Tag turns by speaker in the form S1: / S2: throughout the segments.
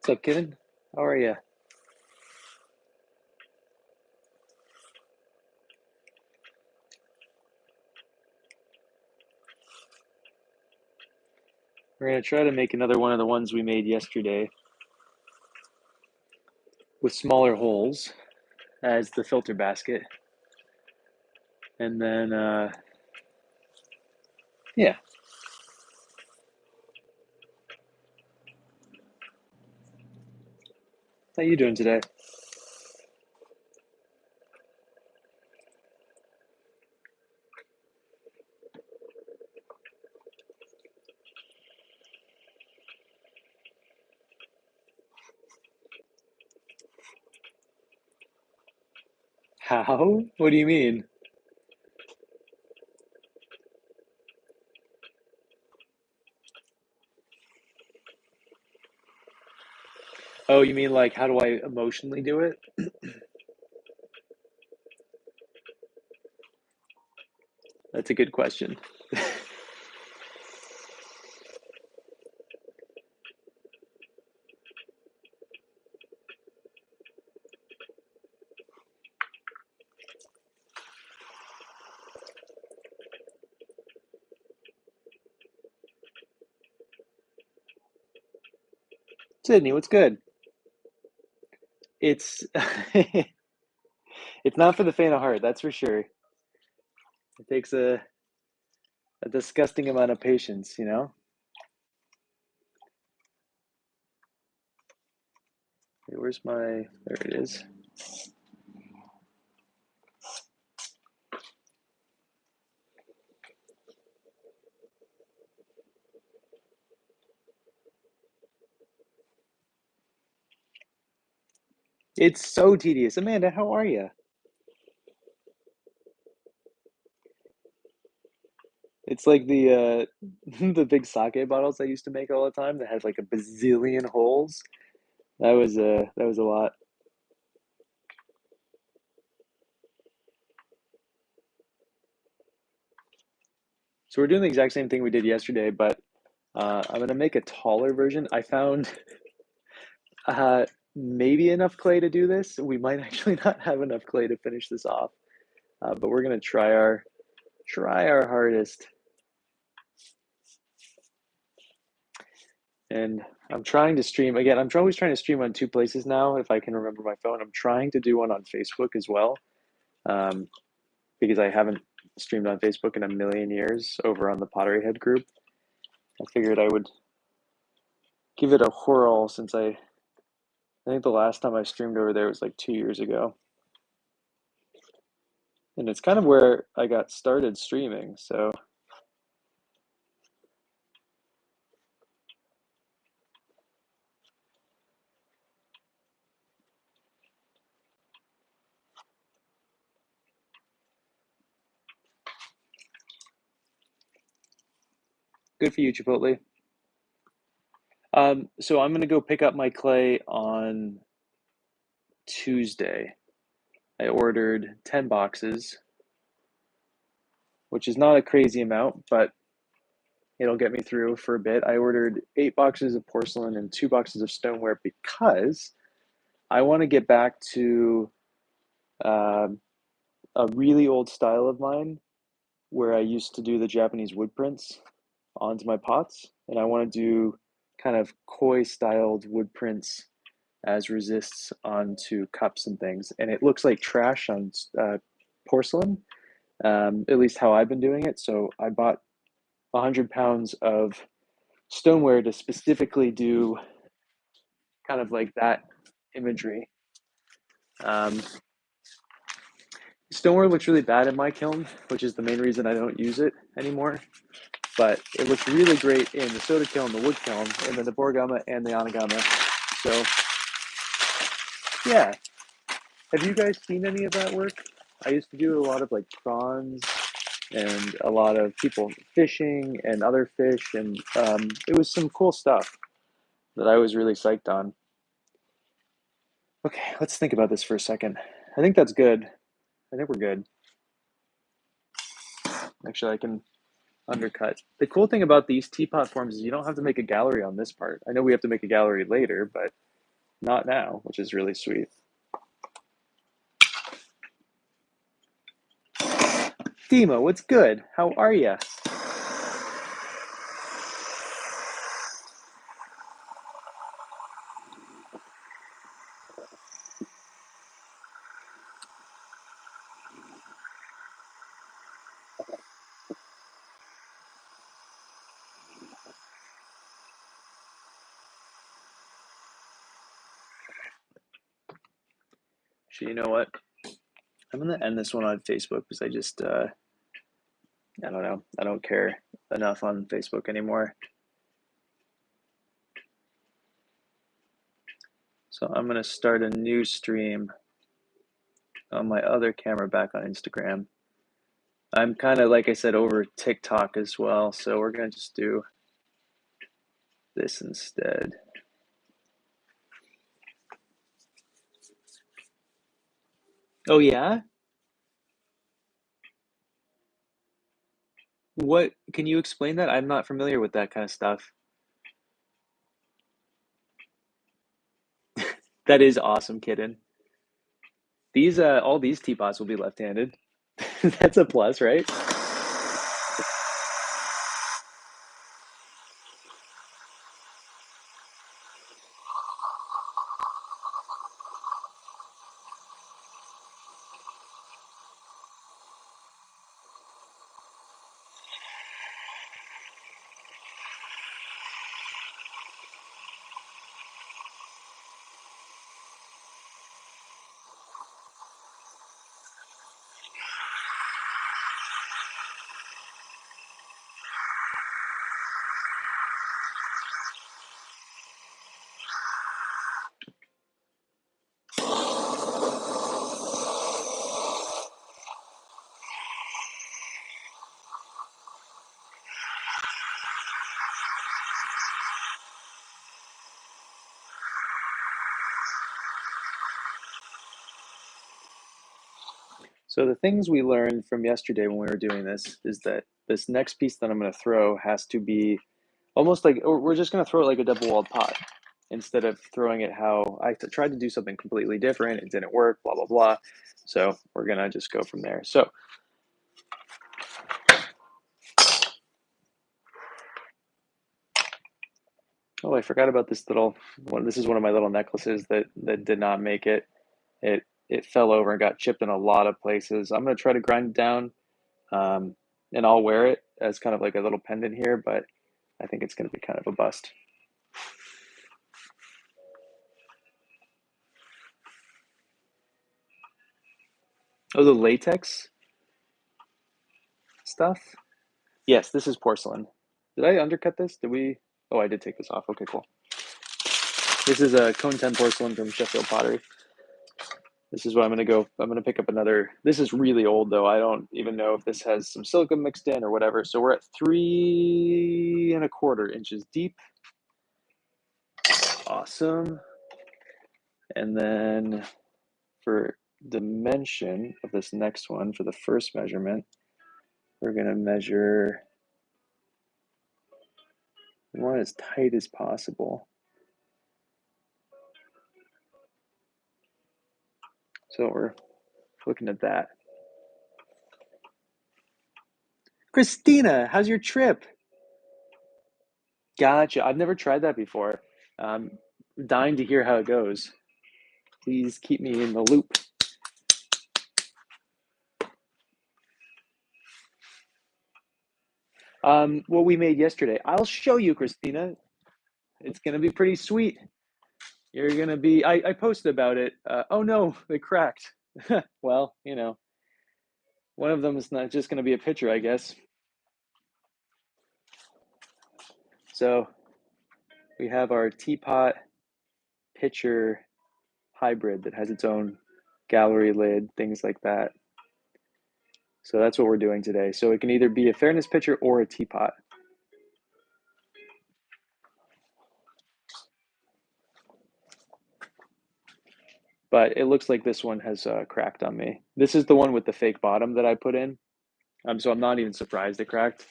S1: What's up, Kevin? How are you? We're gonna try to make another one of the ones we made yesterday with smaller holes as the filter basket. And then, yeah. How you doing today? How? What do you mean? Oh, you mean like how do I emotionally do it? That's a good question. Sydney, what's good? It's it's not for the faint of heart, that's for sure. It takes a disgusting amount of patience, you know? Hey, where's my, there it is. It's so tedious. Amanda, how are you? It's like the the big sake bottles I used to make all the time that had like a bazillion holes. That was a lot. So we're doing the exact same thing we did yesterday, but I'm gonna make a taller version. I found uh, maybe enough clay to do this. We might actually not have enough clay to finish this off, but we're gonna try our hardest. And I'm trying to stream again. Always trying to stream on two places now, if I can remember my phone. I'm trying to do one on Facebook as well. Um, because I haven't streamed on Facebook in a million years over on the Pottery Head group. I figured I would give it a whirl since I think the last time I streamed over there was like 2 years ago. And it's kind of where I got started streaming, so good for you, Chipotle. So I'm gonna go pick up my clay on Tuesday. I ordered 10 boxes, which is not a crazy amount, but it'll get me through for a bit. I ordered 8 boxes of porcelain and 2 boxes of stoneware because I want to get back to um, a really old style of mine where I used to do the Japanese wood prints onto my pots, and I want to do kind of koi styled wood prints as resists onto cups and things. And it looks like trash on porcelain, at least how I've been doing it. So I bought 100 pounds of stoneware to specifically do kind of like that imagery. Um, Stoneware looks really bad in my kiln, which is the main reason I don't use it anymore. But it looks really great in the soda kiln, the wood kiln, and then the borgama and the anagama. So yeah, have you guys seen any of that work? I used to do a lot of like prawns and a lot of people fishing and other fish, and it was some cool stuff that I was really psyched on. Okay, let's think about this for a second. I think that's good. I think we're good. Actually, I can undercut. The cool thing about these teapot forms is you don't have to make a gallery on this part. I know we have to make a gallery later, but not now, which is really sweet. Dima, what's good? How are ya? So you know what? I'm gonna end this one on Facebook because I just I don't know. I don't care enough on Facebook anymore. So I'm gonna start a new stream on my other camera back on Instagram. I'm kind of, like I said, over TikTok as well, so we're gonna just do this instead. Oh yeah? What, can you explain that? I'm not familiar with that kind of stuff. That is awesome, kitten. These all these teapots will be left-handed. That's a plus, right? So the things we learned from yesterday when we were doing this is that this next piece that I'm going to throw has to be almost like, or we're just going to throw it like a double-walled pot instead of throwing it how I tried to do something completely different. It didn't work, blah, blah, blah. So we're going to just go from there. So oh, I forgot about this little one. This is one of my little necklaces that did not make it. It fell over and got chipped in a lot of places. I'm going to try to grind it down, and I'll wear it as kind of like a little pendant here, but I think it's going to be kind of a bust. Oh, the latex stuff? Yes, this is porcelain. Did I undercut this? Did we? Oh, I did take this off. Okay, cool. This is a cone 10 porcelain from Sheffield Pottery. This is what I'm going to go. I'm going to pick up another. This is really old, though. I don't even know if this has some silica mixed in or whatever. So we're at 3¼ inches deep. Awesome. And then for dimension of this next one, for the first measurement, we're going to measure, we want it as tight as possible. So we're looking at that. Christina, how's your trip? Gotcha. I've never tried that before. Dying to hear how it goes. Please keep me in the loop. What we made yesterday. I'll show you, Christina. It's gonna be pretty sweet. You're gonna be. I posted about it. Oh no, they cracked. Well, you know, one of them is not just gonna be a picture, I guess. So we have our teapot pitcher hybrid that has its own gallery lid, things like that. So that's what we're doing today. So it can either be a fairness pitcher or a teapot. But it looks like this one has cracked on me. This is the one with the fake bottom that I put in. So I'm not even surprised it cracked.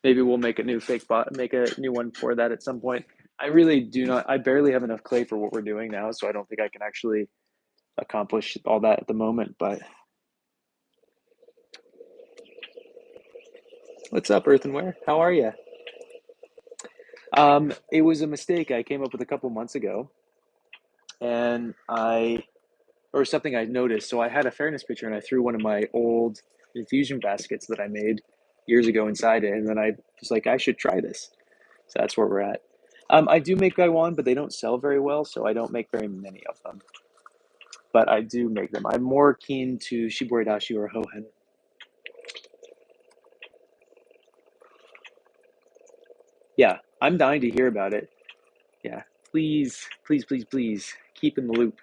S1: Maybe we'll make a new fake bot, make a new one for that at some point. I really do not. I barely have enough clay for what we're doing now, so I don't think I can actually accomplish all that at the moment. But what's up, Earthenware? How are you? It was a mistake I came up with a couple months ago, and or something I noticed. So I had a fairness pitcher, and I threw one of my old infusion baskets that I made years ago inside it, and then I was like, I should try this. So that's where we're at. I do make Gaiwan, but they don't sell very well, so I don't make very many of them. But I do make them. I'm more keen to Shiboridashi or Hohen. Yeah, I'm dying to hear about it. Yeah, please, please, please, please keep in the loop.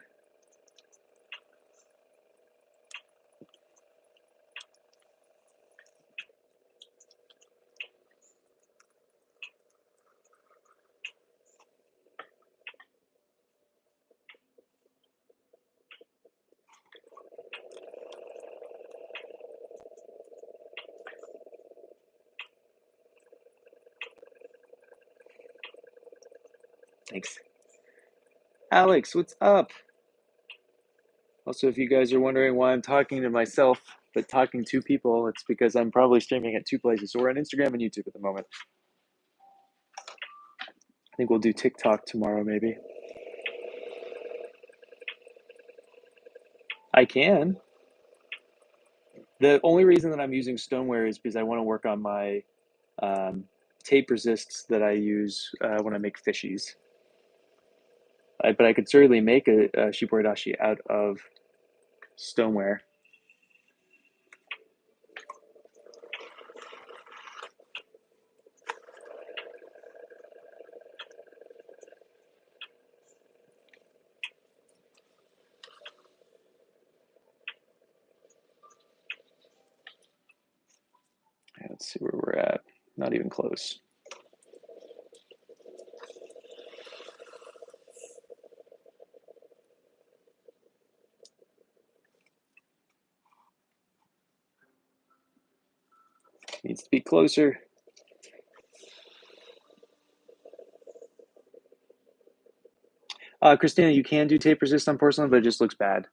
S1: Thanks. Alex, what's up? Also, if you guys are wondering why I'm talking to myself, but talking to people, it's because I'm probably streaming at two places. So we're on Instagram and YouTube at the moment. I think we'll do TikTok tomorrow, maybe. I can. The only reason that I'm using stoneware is because I want to work on my tape resists that I use when I make fishies. But I could certainly make a shiboridashi out of stoneware. Let's see where we're at. Not even close. Needs to be closer. Christina, you can do tape resist on porcelain, but it just looks bad.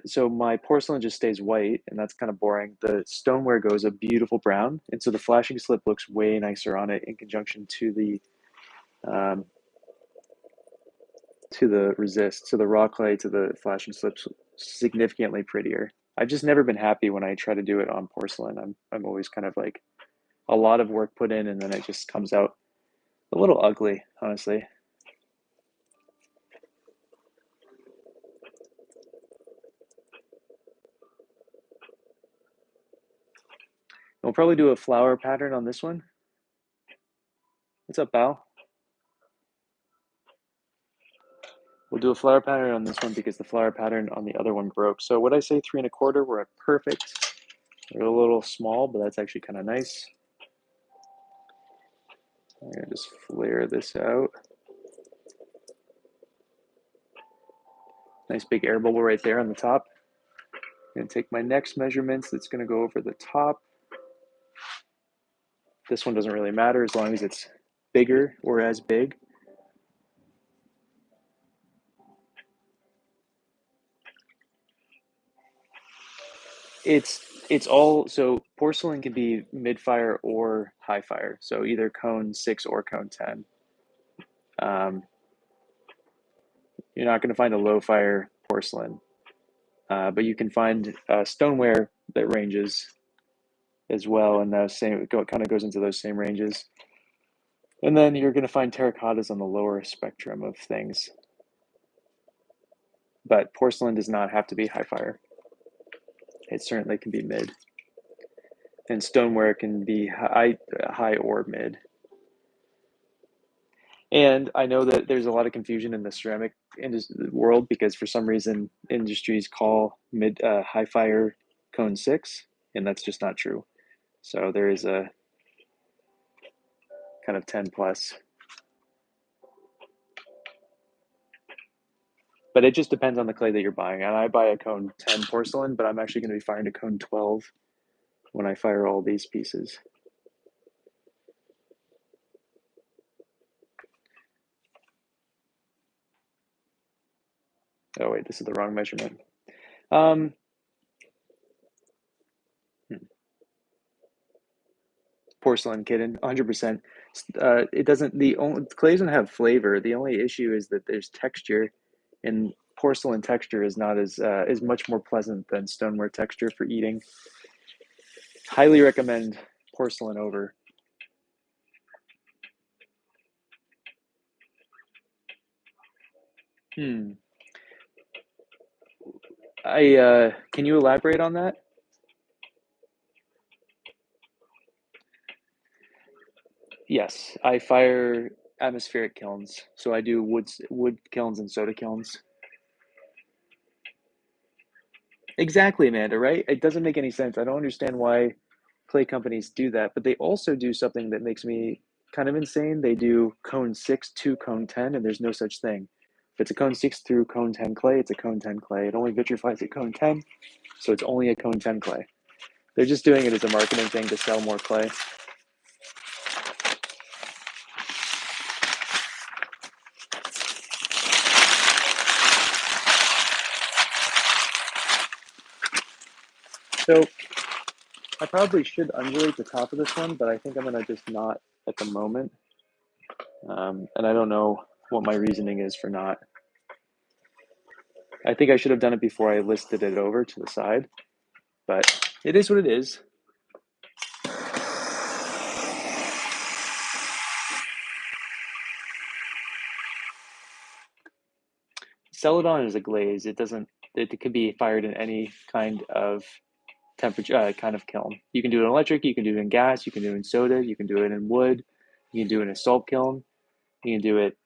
S1: So my porcelain just stays white, and that's kind of boring. The stoneware goes a beautiful brown, and so the flashing slip looks way nicer on it in conjunction to the resist. So the raw clay to the flashing slips significantly prettier. I've just never been happy when I try to do it on porcelain. I'm always kind of like a lot of work put in, and then it just comes out a little ugly, honestly. We'll probably do a flower pattern on this one. What's up, Bao? We'll do a flower pattern on this one because the flower pattern on the other one broke. So what I say 3¼ we're at perfect. We're a little small, but that's actually kind of nice. I'm gonna just flare this out. Nice big air bubble right there on the top. I'm gonna take my next measurements. That's gonna go over the top. This one doesn't really matter as long as it's bigger or as big. It's all, so porcelain can be mid fire or high fire. So either cone 6 or cone 10. You're not going to find a low fire porcelain, but you can find stoneware that ranges as well, and it kind of goes into those same ranges. And then you're going to find terracottas on the lower spectrum of things. But porcelain does not have to be high fire. It certainly can be mid. And stoneware can be high or mid. And I know that there's a lot of confusion in the ceramic world because for some reason industries call high fire cone 6, and that's just not true. So there is a kind of 10 plus. But it just depends on the clay that you're buying. And I buy a cone 10 porcelain, but I'm actually going to be firing a cone 12 when I fire all these pieces. Oh wait, this is the wrong measurement. Hmm. Porcelain kitten, 100%. It doesn't, clay doesn't have flavor. The only issue is that there's texture, and porcelain texture is not as is much more pleasant than stoneware texture for eating. Highly recommend porcelain over. Hmm. Can you elaborate on that? Yes, I fire atmospheric kilns, so I do wood kilns and soda kilns. Exactly, Amanda, right? It doesn't make any sense. I don't understand why clay companies do that, but they also do something that makes me kind of insane. They do cone 6 to cone 10, and there's no such thing. If it's a cone 6 through cone 10 clay, it's a cone 10 clay. It only vitrifies at cone 10, so it's only a cone 10 clay. They're just doing it as a marketing thing to sell more clay. So I probably should undulate the top of this one, but I think I'm gonna just not at the moment. And I don't know what my reasoning is for not. I think I should have done it before I listed it over to the side, but it is what it is. Celadon is a glaze. It doesn't. It could be fired in any kind of temperature, kind of kiln. You can do it in electric. You can do it in gas. You can do it in soda. You can do it in wood. You can do it in a salt kiln. You can do it.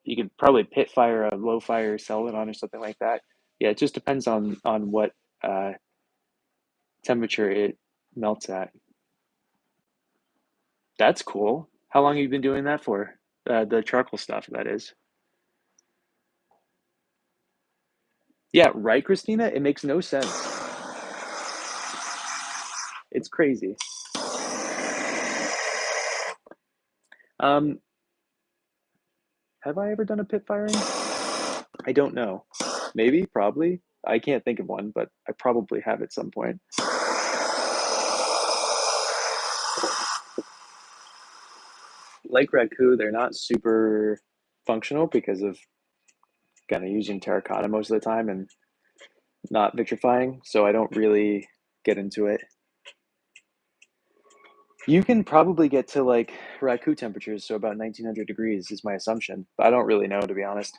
S1: You could probably pit fire a low fire Celadon or something like that. Yeah, it just depends on what uh, temperature it melts at. That's cool. How long have you been doing that for? The charcoal stuff, that is. Yeah, right, Christina? It makes no sense. It's crazy. Um, have I ever done a pit firing? I don't know. Maybe, probably. I can't think of one, but I probably have at some point. Like Raku, they're not super functional because of kind of using terracotta most of the time and not vitrifying, so I don't really get into it. You can probably get to like Raku temperatures, so about 1900 degrees is my assumption, but I don't really know, to be honest.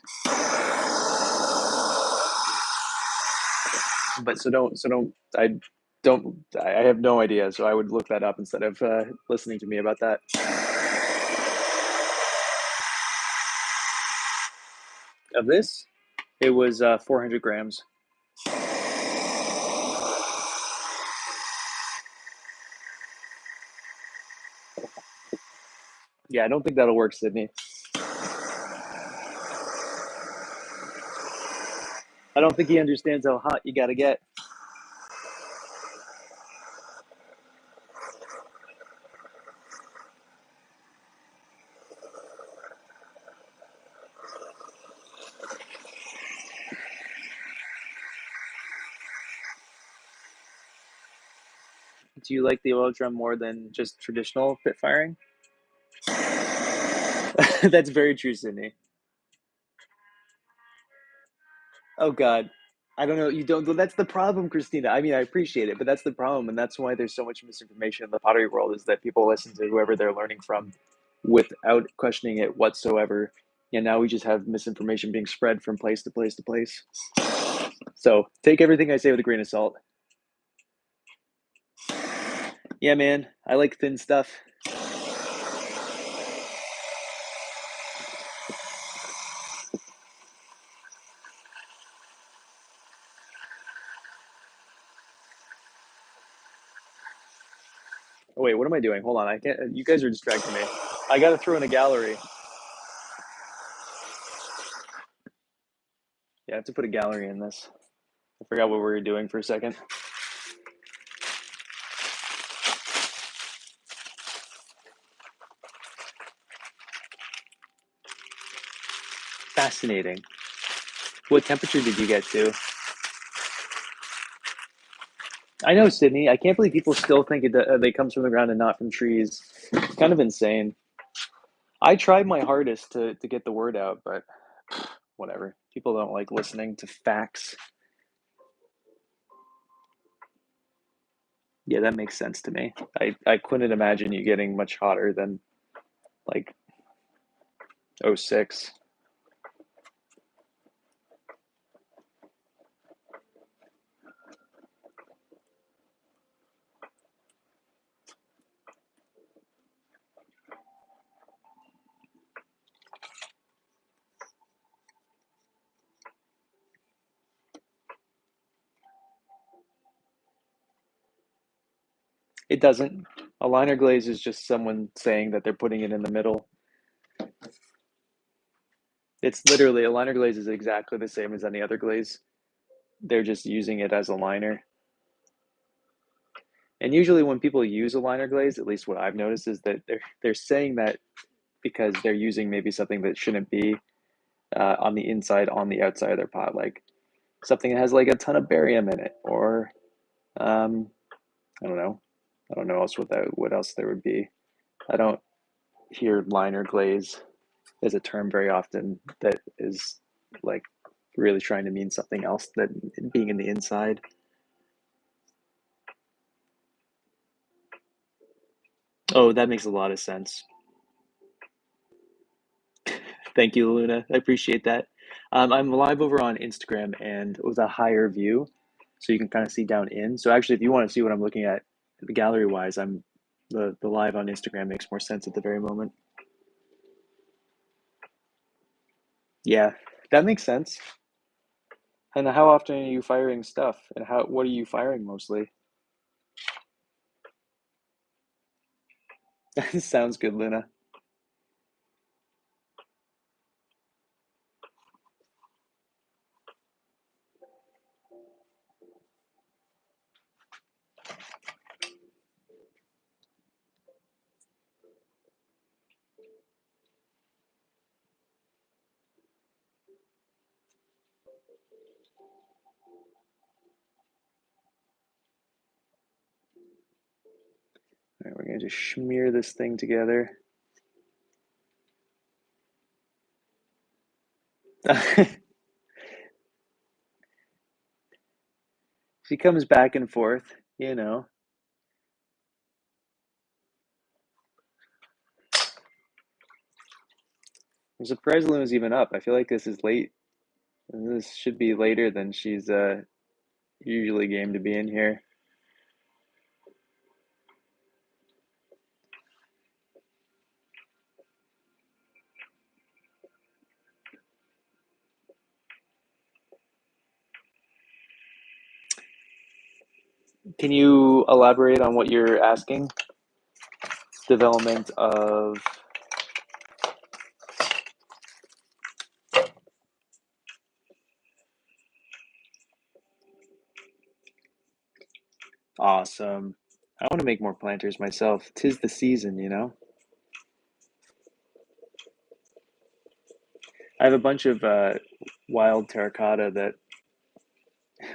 S1: But I have no idea, so I would look that up instead of listening to me about that. Of this, it was 400 grams. Yeah, I don't think that'll work, Sydney. I don't think he understands how hot you gotta get. Do you like the oil drum more than just traditional pit firing? That's very true, Sydney. Oh God, I don't know. You don't. That's the problem, Christina. I mean, I appreciate it, but that's the problem, and that's why there's so much misinformation in the pottery world. Is that people listen to whoever they're learning from, without questioning it whatsoever. And now we just have misinformation being spread from place to place to place. So take everything I say with a grain of salt. Yeah, man, I like thin stuff. Oh wait, what am I doing? Hold on, I can't. You guys are distracting me. I gotta throw in a gallery. Yeah, I have to put a gallery in this. I forgot what we were doing for a second. Fascinating. What temperature did you get to? I know, Sydney. I can't believe people still think they comes from the ground and not from trees. It's kind of insane. I tried my hardest to get the word out, but whatever. People don't like listening to facts. Yeah, that makes sense to me. I couldn't imagine you getting much hotter than like '06. It doesn't. A liner glaze is just someone saying that they're putting it in the middle. It's literally a liner glaze is exactly the same as any other glaze. They're just using it as a liner. And usually when people use a liner glaze, at least what I've noticed is that they're saying that because they're using maybe something that shouldn't be on the inside, on the outside of their pot, like something that has like a ton of barium in it, or um, I don't know. I don't know else what else there would be. I don't hear liner glaze as a term very often that is like really trying to mean something else than being in the inside. Oh, that makes a lot of sense. Thank you, Luna. I appreciate that. I'm live over on Instagram and with a higher view, so you can kind of see down in. So actually, if you want to see what I'm looking at, gallery wise, I'm the live on Instagram makes more sense at the very moment. Yeah, that makes sense. And how often are you firing stuff? And what are you firing mostly? Sounds good, Luna. All right, we're gonna just smear this thing together. She comes back and forth, you know. I'm surprised Luna's even up. I feel like this is late. This should be later than she's usually game to be in here. Can you elaborate on what you're asking? Development of awesome. I want to make more planters myself. 'Tis the season, you know. I have a bunch of wild terracotta that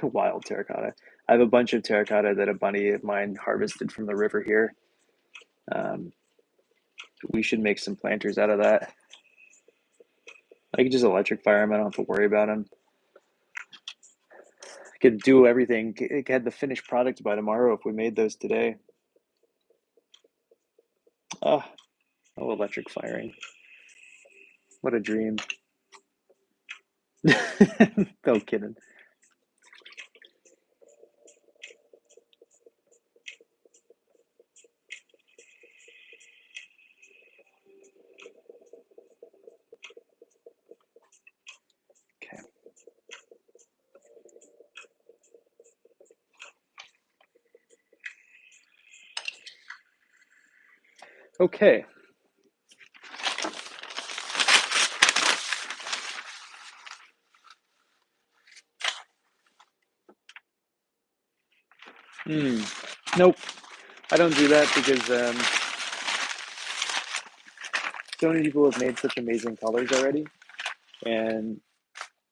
S1: wild terracotta. I have a bunch of terracotta that a buddy of mine harvested from the river here. Um, we should make some planters out of that. I could just electric fire them. I don't have to worry about them. I could do everything. I had the finished product by tomorrow if we made those today. Oh, oh, electric firing. What a dream. No kidding. Okay. Okay. Nope. I don't do that because so many people have made such amazing colors already, and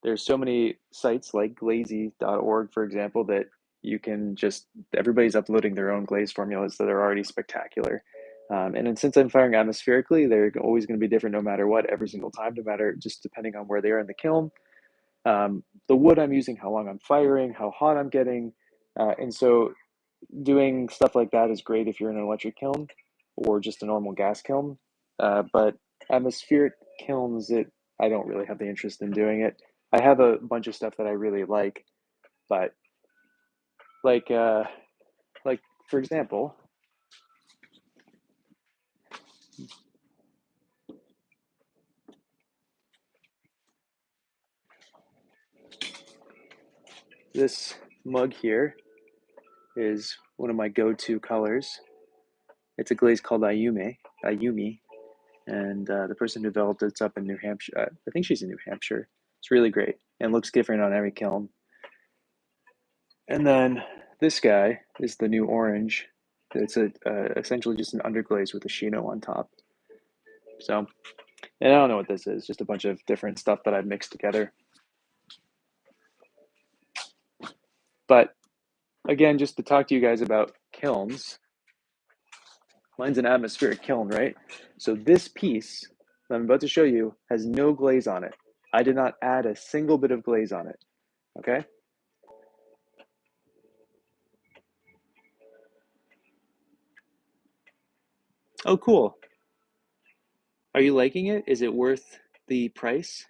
S1: there's so many sites like glazy.org, for example, that you can just, everybody's uploading their own glaze formulas that are already spectacular. And then since I'm firing atmospherically, they're always going to be different no matter what, every single time, no matter, just depending on where they are in the kiln, the wood I'm using, how long I'm firing, how hot I'm getting. And so doing stuff like that is great if you're in an electric kiln or just a normal gas kiln. But atmospheric kilns, I don't really have the interest in doing it. I have a bunch of stuff that I really like, but like like for example, this mug here is one of my go-to colors. It's a glaze called Ayumi, and the person who developed it's up in New Hampshire. I think she's in New Hampshire. It's really great and looks different on every kiln. And then this guy is the new orange. It's essentially just an underglaze with a chino on top. So, and I don't know what this is, just a bunch of different stuff that I've mixed together. But again, just to talk to you guys about kilns, mine's an atmospheric kiln, right? So this piece that I'm about to show you has no glaze on it. I did not add a single bit of glaze on it, okay? Oh, cool. Are you liking it? Is it worth the price?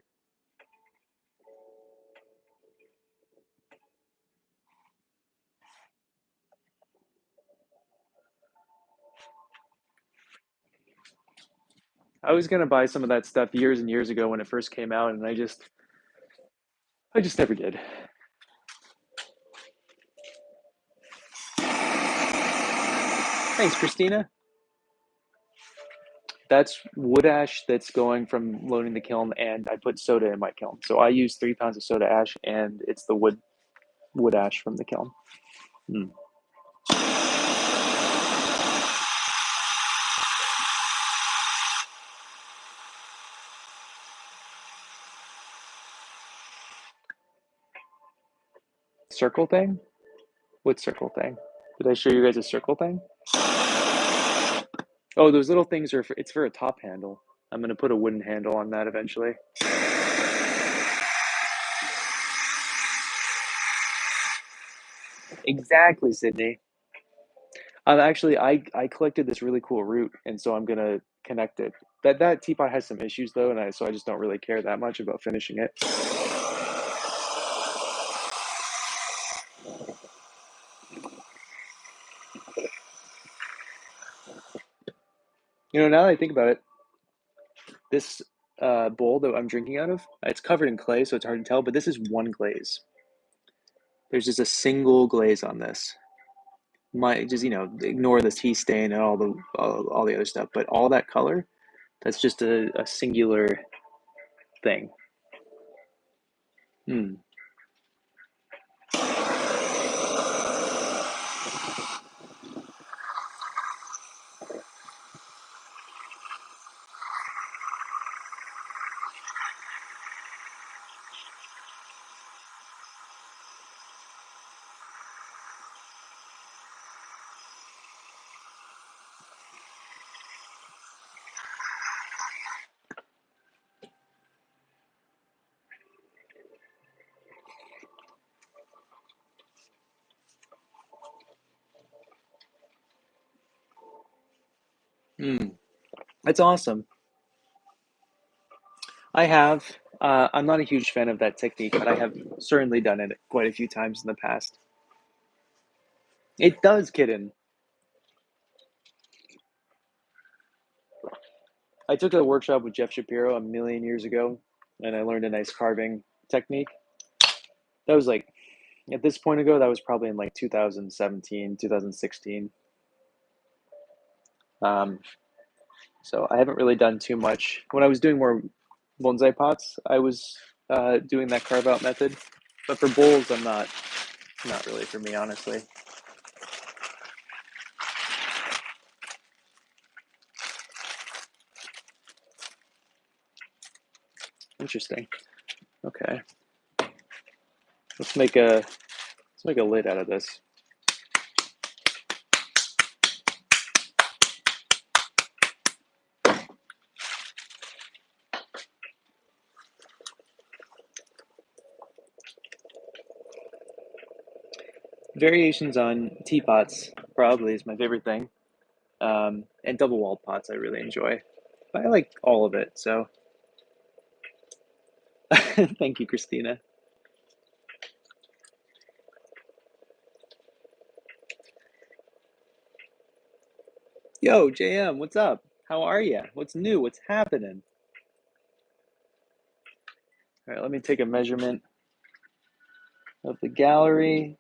S1: I was gonna buy some of that stuff years and years ago when it first came out, and I just never did. Thanks, Christina. That's wood ash that's going from loading the kiln, and I put soda in my kiln. So I use 3 pounds of soda ash, and it's the wood ash from the kiln. Mm. Circle thing? What circle thing? Did I show you guys a circle thing? Oh, those little things it's for a top handle. I'm gonna put a wooden handle on that eventually. Exactly, Sydney. I collected this really cool root, and so I'm gonna connect it. That teapot has some issues though, and so I just don't really care that much about finishing it. You know, now that I think about it, this bowl that I'm drinking out of, it's covered in clay, so it's hard to tell. But this is one glaze. There's just a single glaze on this. Just ignore the tea stain and all the other stuff, but all that color, that's just a singular thing. Hmm. Hmm. That's awesome. I have. I'm not a huge fan of that technique, but I have certainly done it quite a few times in the past. It does, kitten. I took a workshop with Jeff Shapiro a million years ago, and I learned a nice carving technique. That was like, at this point ago, that was probably in like 2017, 2016. Um, so I haven't really done too much. When I was doing more bonsai pots, I was doing that carve out method. But for bowls, I'm not really for me, honestly. Interesting. Okay. let's make a lid out of this. Variations on teapots probably is my favorite thing. And double walled pots I really enjoy. But I like all of it, so thank you, Christina. Yo, JM, what's up? How are you? What's new? What's happening? All right, let me take a measurement of the gallery.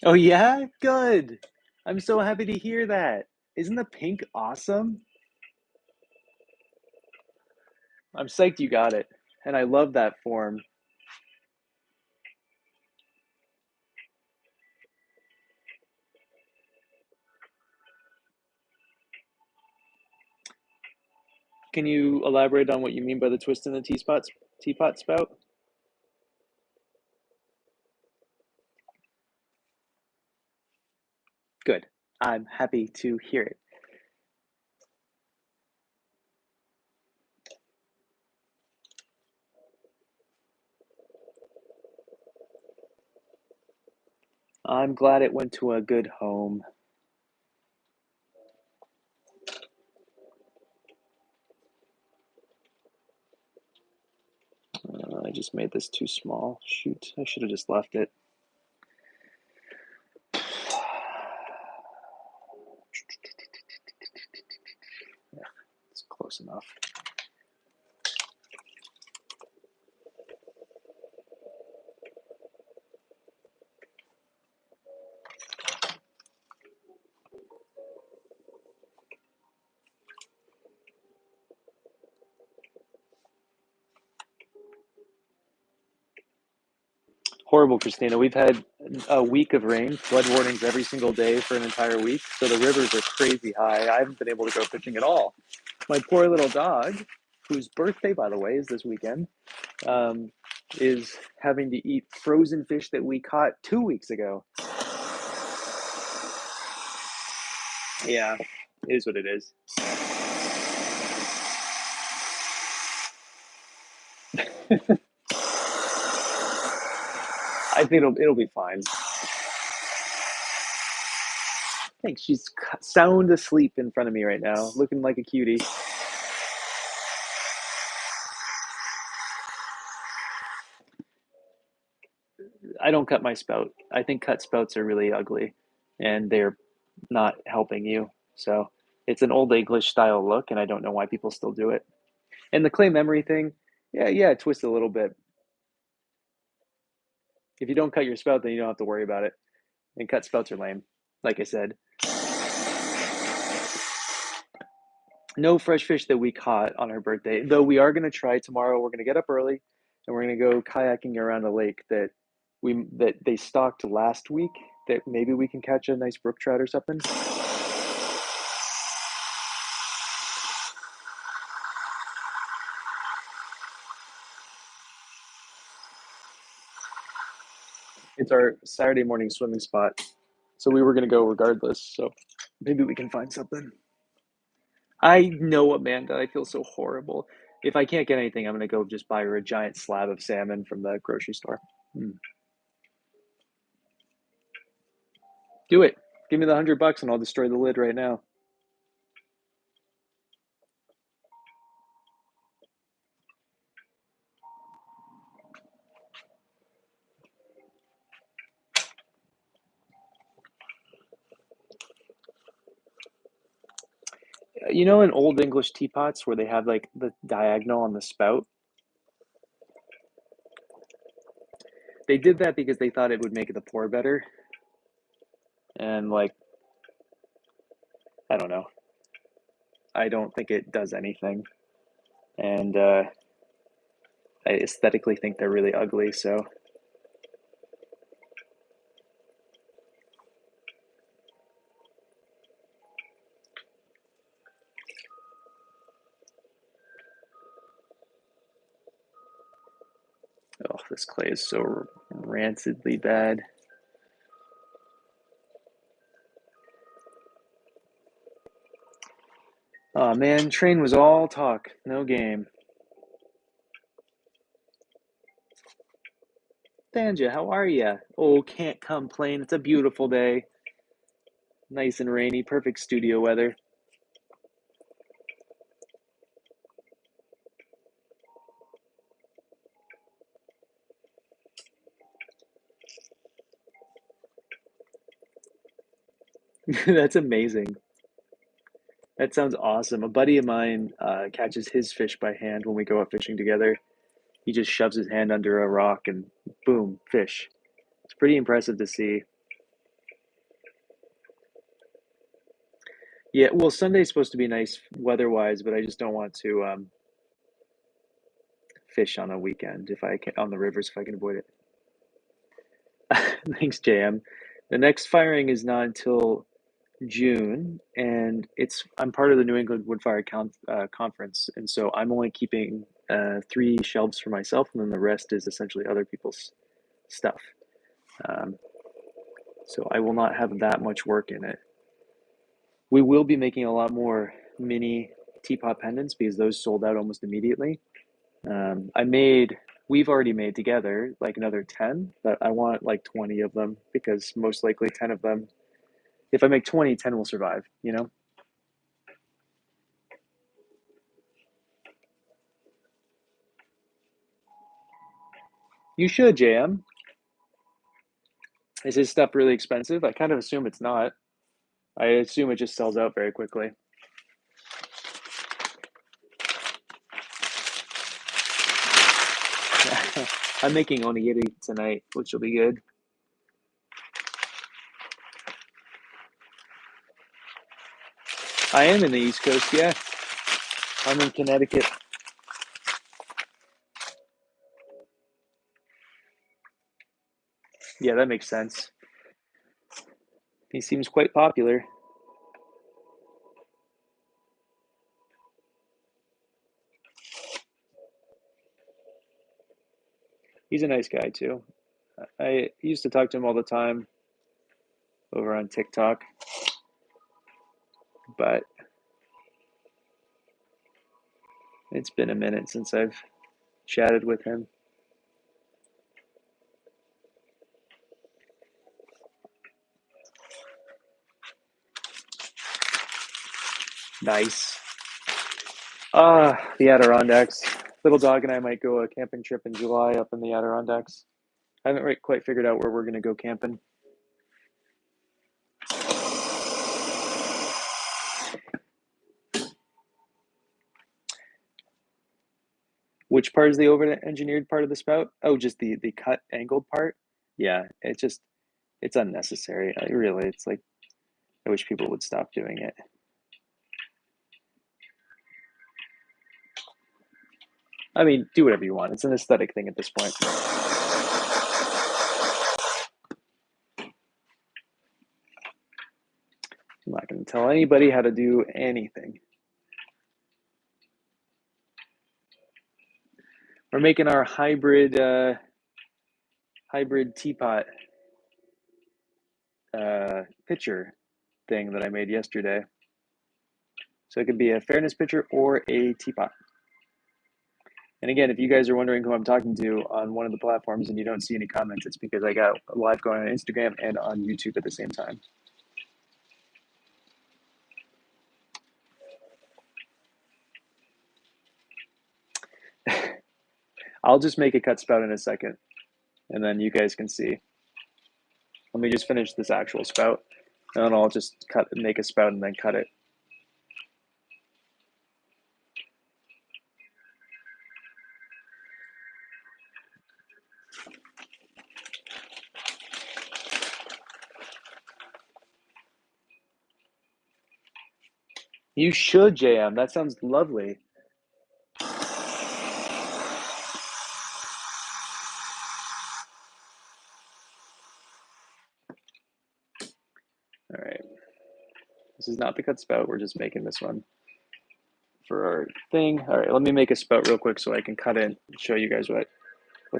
S1: Oh yeah? Good. I'm so happy to hear that. Isn't the pink awesome? I'm psyched you got it. And I love that form. Can you elaborate on what you mean by the twist in the teapot spout? Good. I'm happy to hear it. I'm glad it went to a good home. I just made this too small. Shoot, I should have just left it. Yeah, it's close enough. Horrible, Christina. We've had a week of rain, flood warnings every single day for an entire week. So the rivers are crazy high. I haven't been able to go fishing at all. My poor little dog, whose birthday, by the way, is this weekend, um, is having to eat frozen fish that we caught 2 weeks ago. Yeah, it is what it is. I think it'll be fine. Thanks. She's sound asleep in front of me right now, looking like a cutie. I don't cut my spout. I think cut spouts are really ugly, and they're not helping you. So it's an old English style look, and I don't know why people still do it. And the clay memory thing, yeah, twist a little bit. If you don't cut your spout, then you don't have to worry about it. And cut spouts are lame, like I said. No fresh fish that we caught on her birthday, though we are going to try tomorrow. We're going to get up early, and we're going to go kayaking around a lake that they stocked last week. That maybe we can catch a nice brook trout or something. It's our Saturday morning swimming spot. So we were going to go regardless. So maybe we can find something. I know, Amanda. I feel so horrible. If I can't get anything, I'm going to go just buy her a giant slab of salmon from the grocery store. Do it. Give me the $100 and I'll destroy the lid right now. You know, in old English teapots where they have like the diagonal on the spout, they did that because they thought it would make the pour better. And like, I don't know. I don't think it does anything. And I aesthetically think they're really ugly, so oh, this clay is so rancidly bad. Oh man, train was all talk, no game. Thanja, how are ya? Oh, can't complain. It's a beautiful day. Nice and rainy, perfect studio weather. That's amazing. That sounds awesome. A buddy of mine catches his fish by hand when we go out fishing together. He just shoves his hand under a rock and boom, fish. It's pretty impressive to see. Yeah, well, Sunday's supposed to be nice weather-wise, but I just don't want to fish on a weekend if I can on the rivers if I can avoid it. Thanks, JM. The next firing is not until June, and I'm part of the New England Woodfire Conference, and so I'm only keeping 3 shelves for myself, and then the rest is essentially other people's stuff. Um, so I will not have that much work in it. We will be making a lot more mini teapot pendants because those sold out almost immediately. We've already made together like another 10, but I want like 20 of them because most likely 10 of them, if I make 20, 10 will survive, you know? You should, JM. Is his stuff really expensive? I kind of assume it's not. I assume it just sells out very quickly. I'm making onigiri tonight, which will be good. I am in the East Coast, yeah. I'm in Connecticut. Yeah, that makes sense. He seems quite popular. He's a nice guy too. I used to talk to him all the time over on TikTok, but it's been a minute since I've chatted with him. Nice. The Adirondacks. Little dog and I might go a camping trip in July up in the Adirondacks. I haven't quite figured out where we're going to go camping. Which part is the over-engineered part of the spout? Oh, just the cut angled part? Yeah, it's unnecessary. Really, it's like I wish people would stop doing it. I mean, do whatever you want. It's an aesthetic thing at this point. I'm not going to tell anybody how to do anything. We're making our hybrid teapot pitcher thing that I made yesterday. So it could be a fairness pitcher or a teapot. And again, if you guys are wondering who I'm talking to on one of the platforms and you don't see any comments, it's because I got live going on Instagram and on YouTube at the same time. I'll just make a cut spout in a second, and then you guys can see. Let me just finish this actual spout, and then I'll just make a spout and then cut it. You should, JM. That sounds lovely. All right. This is not the cut spout. We're just making this one for our thing. All right, let me make a spout real quick so I can cut in and show you guys what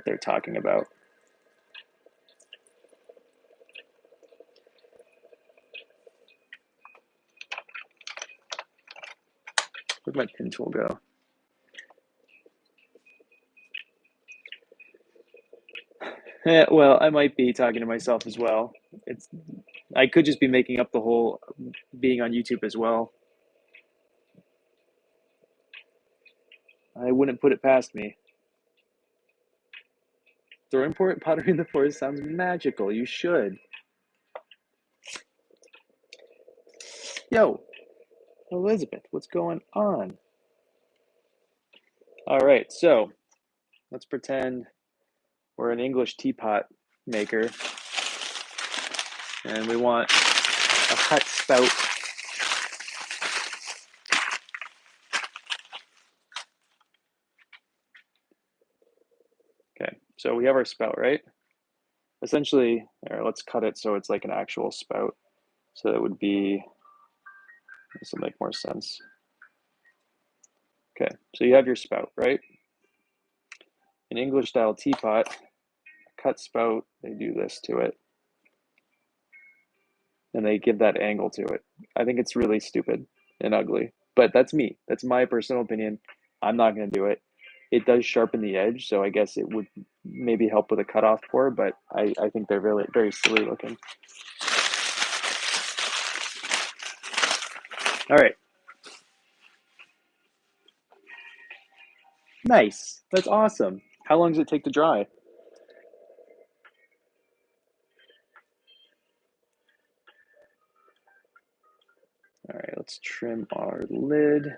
S1: they're talking about. Where'd my pin tool go? Well, I might be talking to myself as well. I could just be making up the whole being on YouTube as well. I wouldn't put it past me. Throwing pottery in the forest sounds magical. You should. Yo, Elizabeth, what's going on? All right, so let's pretend we're an English teapot maker and we want a cut spout. Okay, so we have our spout, right? Essentially, let's cut it so it's like an actual spout. So that would be, this will make more sense. Okay, so you have your spout, right? An English style teapot, cut spout, they do this to it. And they give that angle to it. I think it's really stupid and ugly, but that's me. That's my personal opinion. I'm not going to do it. It does sharpen the edge, so I guess it would maybe help with a cutoff pour, but I think they're really very silly looking. All right. Nice. That's awesome. How long does it take to dry? All right, let's trim our lid.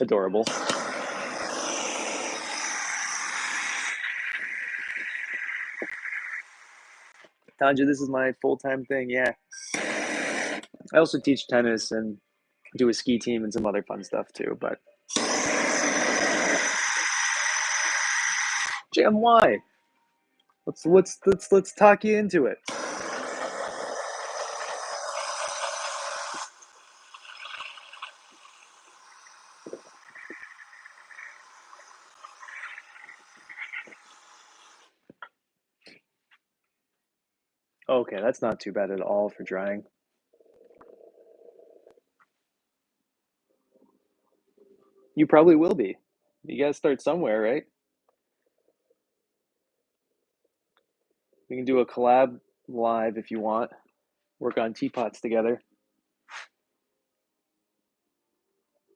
S1: Adorable. Tanja, this is my full-time thing, yeah. I also teach tennis and do a ski team and some other fun stuff too, but Jam, why? Let's talk you into it. Okay, that's not too bad at all for drying. You probably will be. You gotta start somewhere, right? We can do a collab live if you want. Work on teapots together.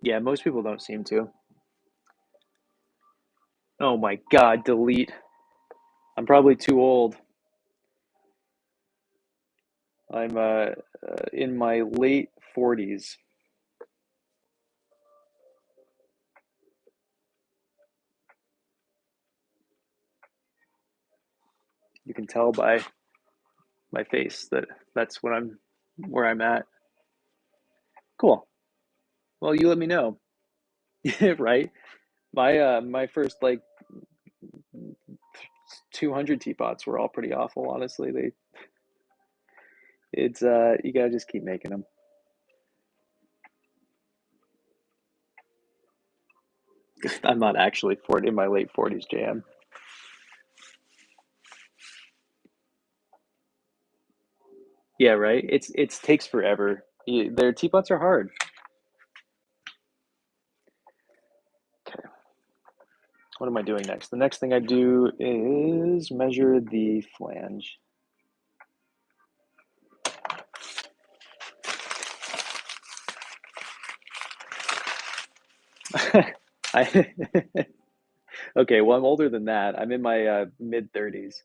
S1: Yeah, most people don't seem to. Oh my god, delete. I'm probably too old. I'm in my late 40s. You can tell by my face that that's where I'm at. Cool. Well, you let me know. Right? My first like 200 teapots were all pretty awful, honestly. It's you gotta just keep making them. I'm not actually in my late 40s, JM. Yeah, right. It takes forever. Their teapots are hard. Okay. What am I doing next? The next thing I do is measure the flange. I okay, well, I'm older than that. I'm in my mid 30s.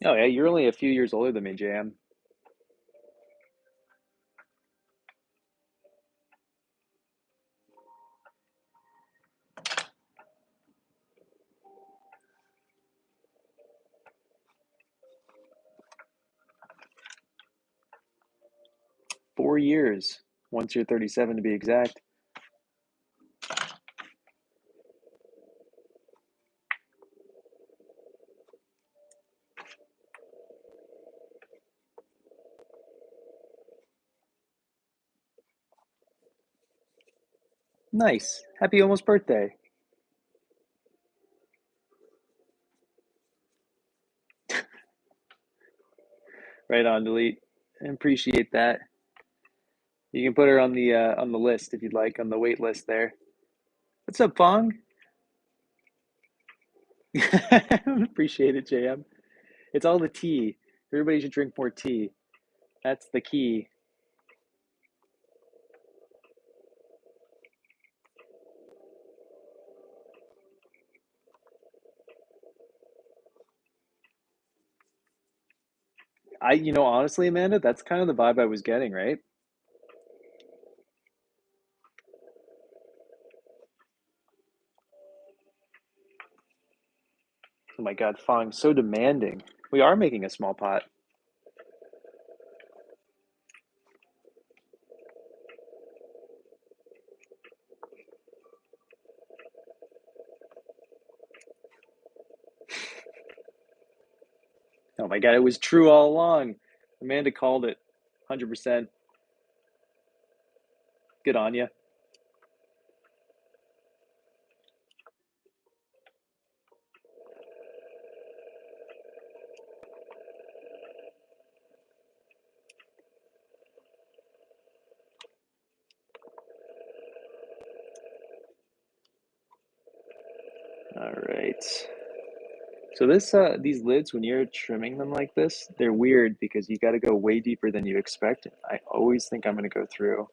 S1: Oh yeah, you're only a few years older than me, JM. 4 years. Once you're 37 to be exact. Nice. Happy almost birthday. Right on, delete. I appreciate that. You can put her on the list if you'd like, on the wait list there. What's up, Fong? Appreciate it, JM. It's all the tea. Everybody should drink more tea. That's the key. Honestly, Amanda, that's kind of the vibe I was getting, right? Oh my God, Fong, so demanding. We are making a small pot. Oh my God, it was true all along. Amanda called it 100%. Good on you. All right. So these lids, when you're trimming them like this, they're weird because you got to go way deeper than you expect. I always think I'm going to go through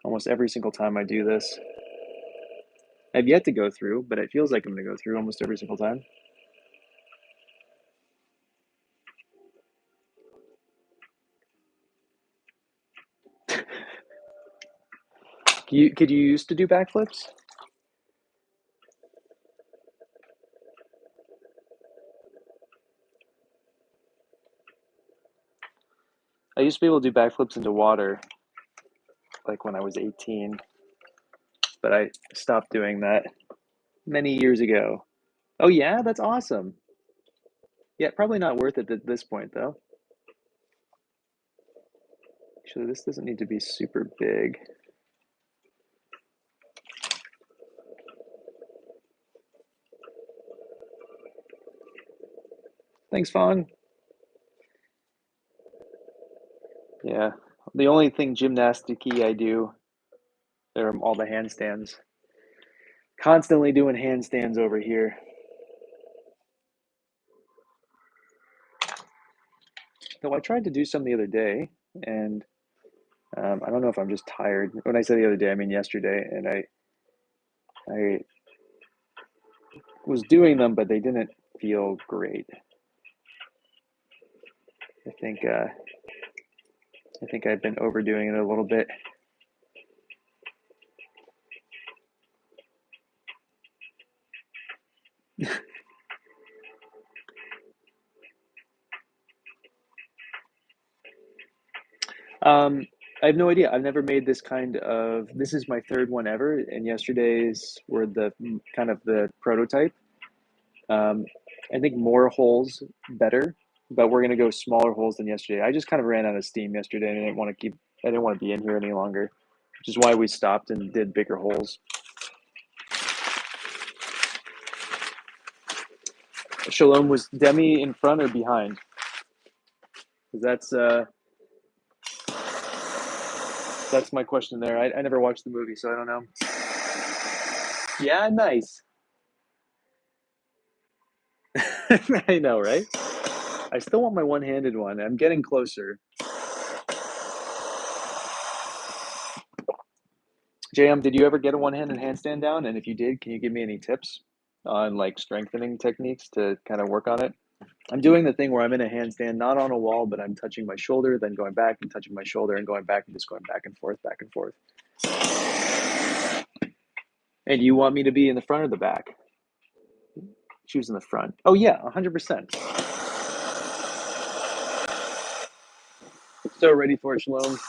S1: almost every single time I do this. I've yet to go through, but it feels like I'm going to go through almost every single time. Could you used to do backflips? I used to be able to do backflips into water, like when I was 18, but I stopped doing that many years ago. Oh yeah, that's awesome. Yeah, probably not worth it at this point though. Actually, this doesn't need to be super big. Thanks, Fawn. Yeah, the only thing gymnastic-y I do are all the handstands. Constantly doing handstands over here. Though I tried to do some the other day, and I don't know if I'm just tired. When I say the other day, I mean yesterday, and I was doing them, but they didn't feel great. I think uh, I think I've been overdoing it a little bit. I have no idea. I've never made this kind of. This is my third one ever, and yesterday's were the kind of the prototype. Um, I think more holes better, but we're gonna go smaller holes than yesterday. I just kind of ran out of steam yesterday, and I didn't want to keep. I didn't want to be in here any longer, which is why we stopped and did bigger holes. Shalom, was Demi in front or behind? Because that's my question there. I never watched the movie, so I don't know. Yeah, nice. I know, right? I still want my one-handed one. I'm getting closer. JM, did you ever get a one-handed handstand down? And if you did, can you give me any tips on like strengthening techniques to kind of work on it? I'm doing the thing where I'm in a handstand, not on a wall, but I'm touching my shoulder, then going back and touching my shoulder and going back and just going back and forth, back and forth. And you want me to be in the front or the back? Choose in the front. Oh yeah, 100%. So ready for it, Shalom.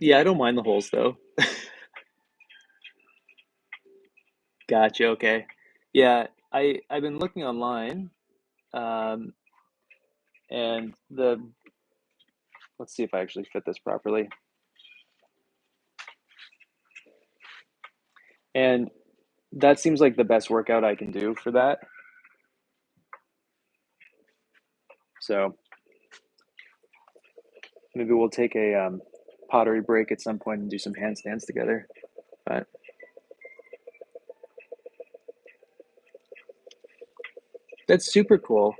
S1: Yeah, I don't mind the holes though. Gotcha. Okay. Yeah, I've been looking online, um, and let's see if I actually fit this properly. And that seems like the best workout I can do for that. So maybe we'll take a pottery break at some point and do some handstands together. But that's super cool.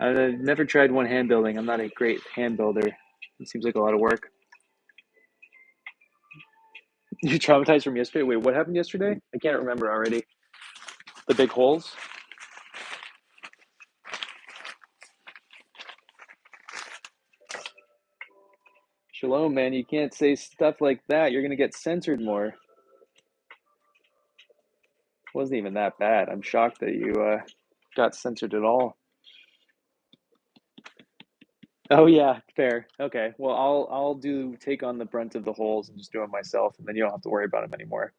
S1: I've never tried one hand building. I'm not a great hand builder. It seems like a lot of work. You traumatized from yesterday? Wait, what happened yesterday? I can't remember already. The big holes? Shalom, man. You can't say stuff like that. You're going to get censored more. It wasn't even that bad. I'm shocked that you got censored at all. Oh yeah, fair. Okay. Well, I'll take on the brunt of the holes and just do them myself, and then you don't have to worry about them anymore.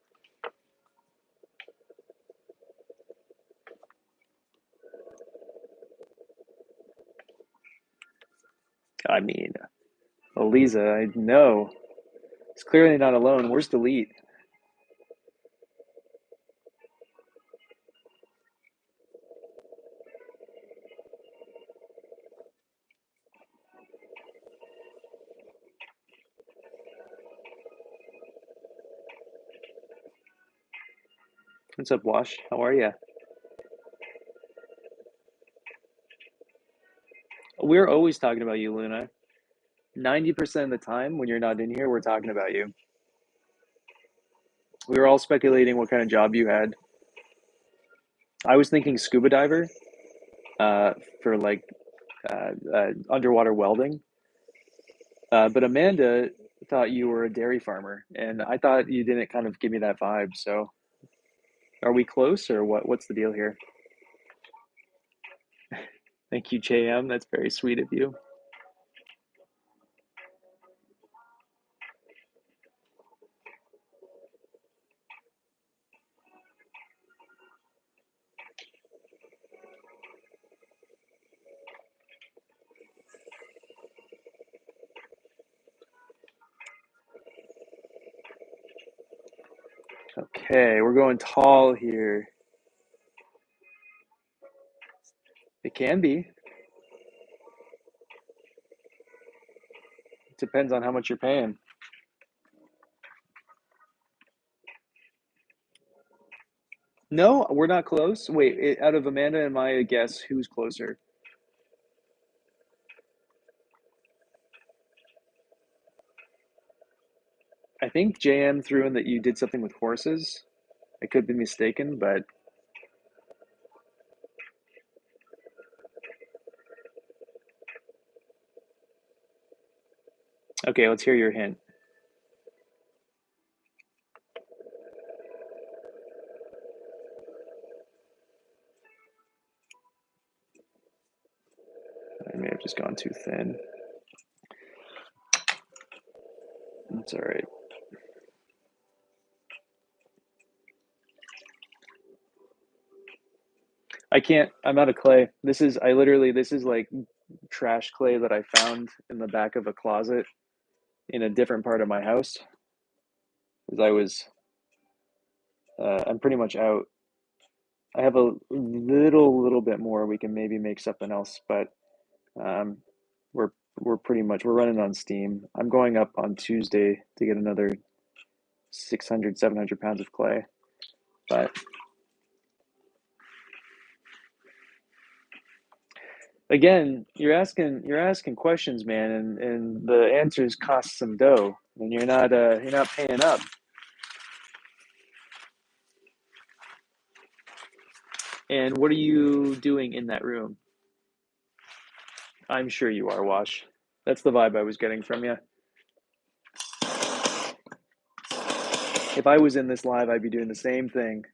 S1: I mean, Eliza, I know. It's clearly not alone. Where's Delete? What's up, Wash? How are you? We're always talking about you, Luna. 90% of the time when you're not in here, we're talking about you. We were all speculating what kind of job you had. I was thinking scuba diver, for like underwater welding. But Amanda thought you were a dairy farmer, and I thought you didn't kind of give me that vibe. So, are we close, or what? What's the deal here? Thank you, JM. That's very sweet of you. Okay, we're going tall here. It can be. It depends on how much you're paying. No, we're not close. Wait, out of Amanda and Maya, guess who's closer? I think JM threw in that you did something with horses. I could be mistaken, but okay, let's hear your hint. I may have just gone too thin. That's all right. I can't. I'm out of clay. This is like trash clay that I found in the back of a closet in a different part of my house. Because I'm pretty much out. I have a little bit more. We can maybe make something else, but um, we're we're running on steam. I'm going up on Tuesday to get another 600, 700 pounds of clay, but Again, you're asking questions, man, and the answers cost some dough, and you're not paying up. And what are you doing in that room? I'm sure you are, Wash. That's the vibe I was getting from you. If I was in this live, I'd be doing the same thing.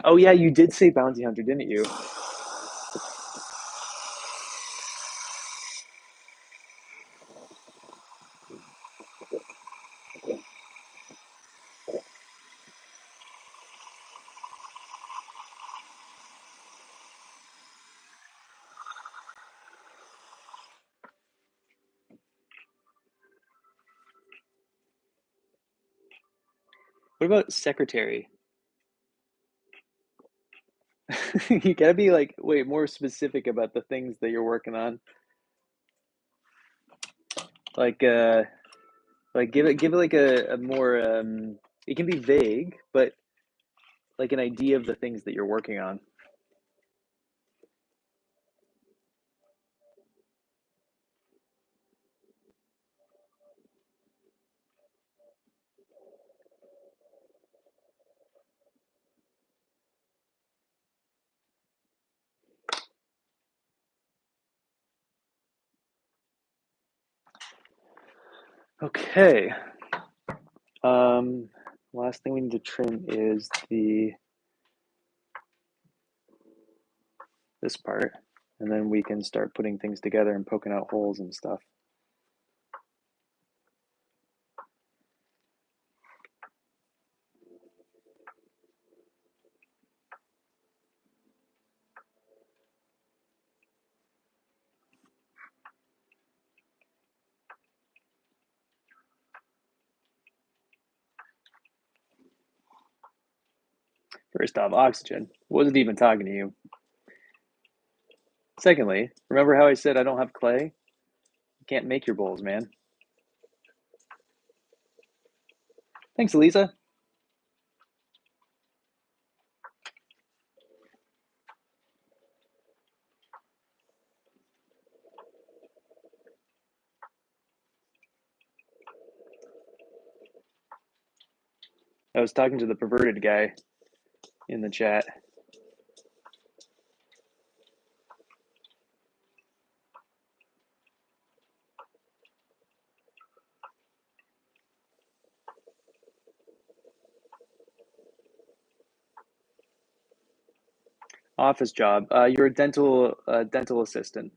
S1: Oh yeah, you did say bounty hunter, didn't you? What about secretary? You gotta be like, wait, more specific about the things that you're working on. Like, give it like a more. It can be vague, but like an idea of the things that you're working on. Okay. Um, last thing we need to trim is this part, and then we can start putting things together and poking out holes and stuff. First off, oxygen. Wasn't even talking to you. Secondly, remember how I said I don't have clay? You can't make your bowls, man. Thanks, Elisa. I was talking to the perverted guy in the chat. Office job. You're a dental assistant.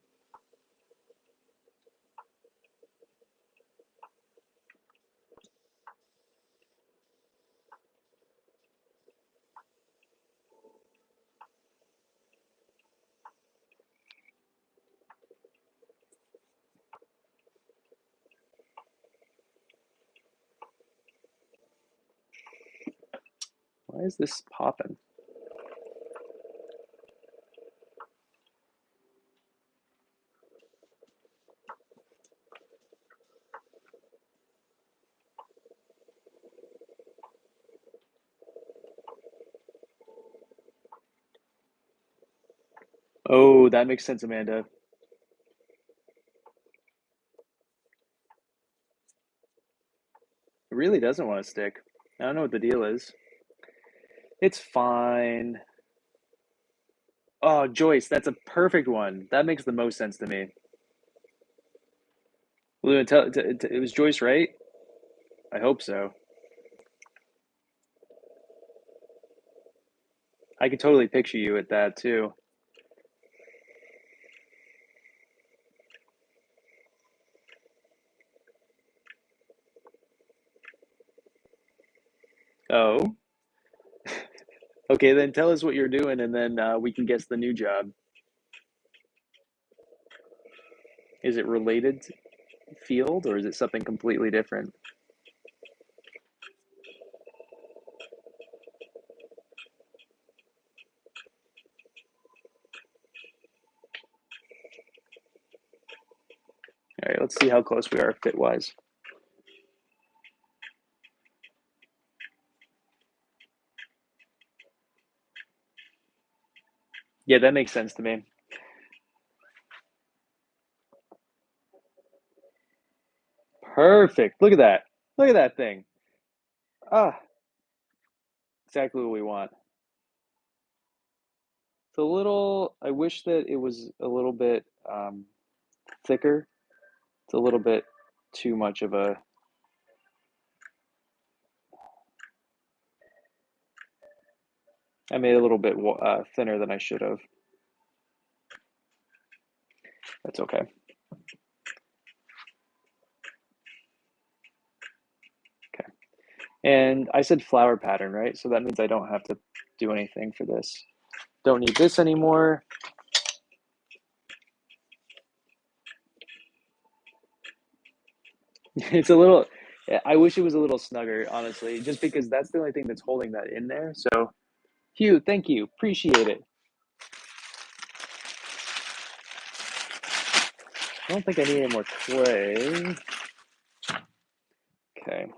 S1: Why is this popping? Oh, that makes sense, Amanda. It really doesn't want to stick. I don't know what the deal is. It's fine. Oh, Joyce, that's a perfect one. That makes the most sense to me. Lou, it was Joyce, right? I hope so. I could totally picture you at that too. Oh, okay. Then tell us what you're doing, and then we can guess the new job. Is it related field, or is it something completely different? All right, let's see how close we are fit-wise. Yeah, that makes sense to me. Perfect. Look at that. Look at that thing. Ah, exactly what we want. It's a little, I wish that it was a little bit thicker. It's a little bit too much of a, I made it a little bit thinner than I should have. That's okay. Okay. And I said flower pattern, right? So that means I don't have to do anything for this. Don't need this anymore. It's a little, I wish it was a little snugger, honestly, just because that's the only thing that's holding that in there. So, Hugh, thank you. Appreciate it. I don't think I need any more clay. Okay.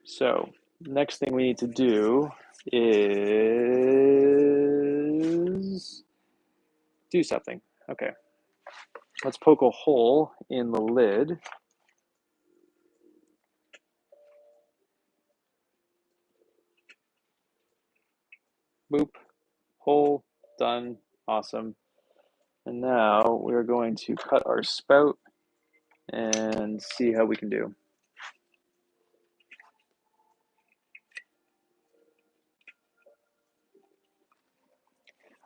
S1: So, next thing we need to do is do something. Okay. Let's poke a hole in the lid. Boop. Hole. Done. Awesome. And now we're going to cut our spout and see how we can do.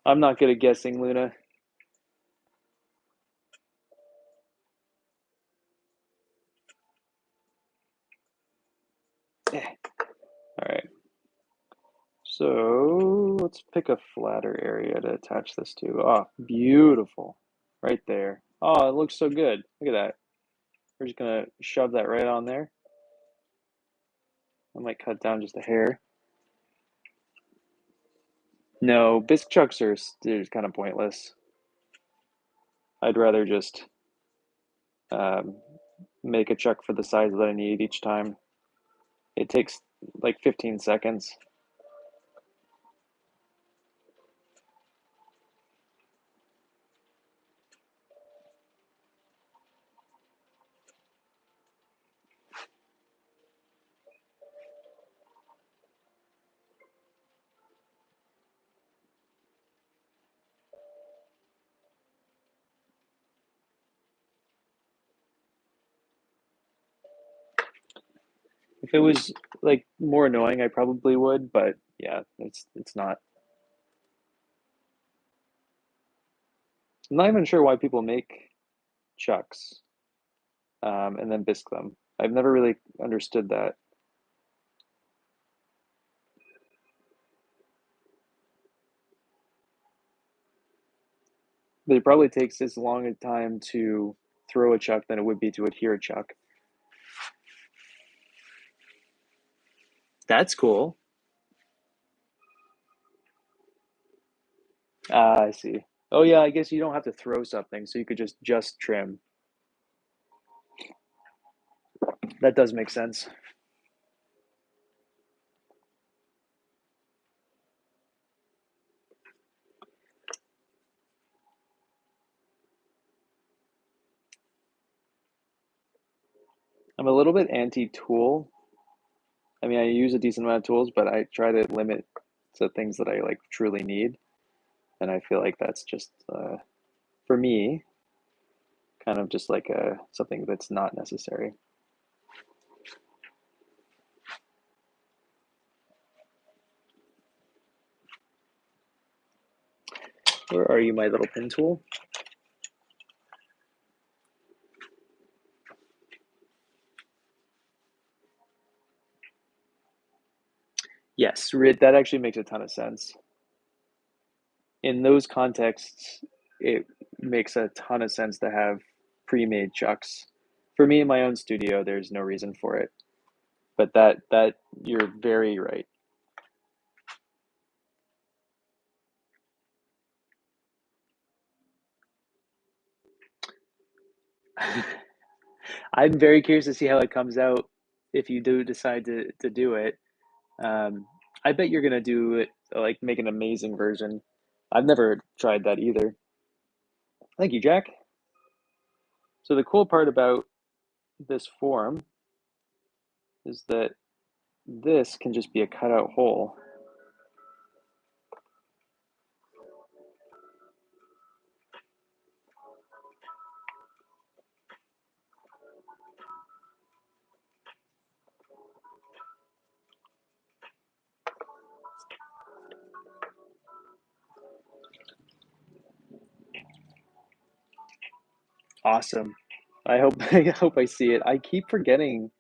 S1: I'm not good at guessing, Luna. All right. So let's pick a flatter area to attach this to. Oh, beautiful. Right there. Oh, it looks so good. Look at that. We're just gonna shove that right on there. I might cut down just a hair. No, bisque chucks are kind of pointless. I'd rather just um, make a chuck for the size that I need each time. It takes like 15 seconds. If it was like more annoying, I probably would, but yeah, it's not. I'm not even sure why people make chucks and then bisque them. I've never really understood that. But it probably takes as long a time to throw a chuck than it would be to adhere a chuck. That's cool. Ah, I see. Oh yeah, I guess you don't have to throw something, so you could just trim. That does make sense. I'm a little bit anti-tool. I mean, I use a decent amount of tools, but I try to limit to things that I like truly need, and I feel like that's just for me kind of just like a something that's not necessary. Where are you, my little pin tool? Yes, that actually makes a ton of sense. In those contexts, it makes a ton of sense to have pre-made chucks. For me in my own studio, there's no reason for it. But that you're very right. I'm very curious to see how it comes out if you do decide to do it. I bet you're gonna do it So like make an amazing version. I've never tried that either. Thank you, Jack. So the cool part about this form is that this can just be a cutout hole. Awesome. I hope I hope I see it. I keep forgetting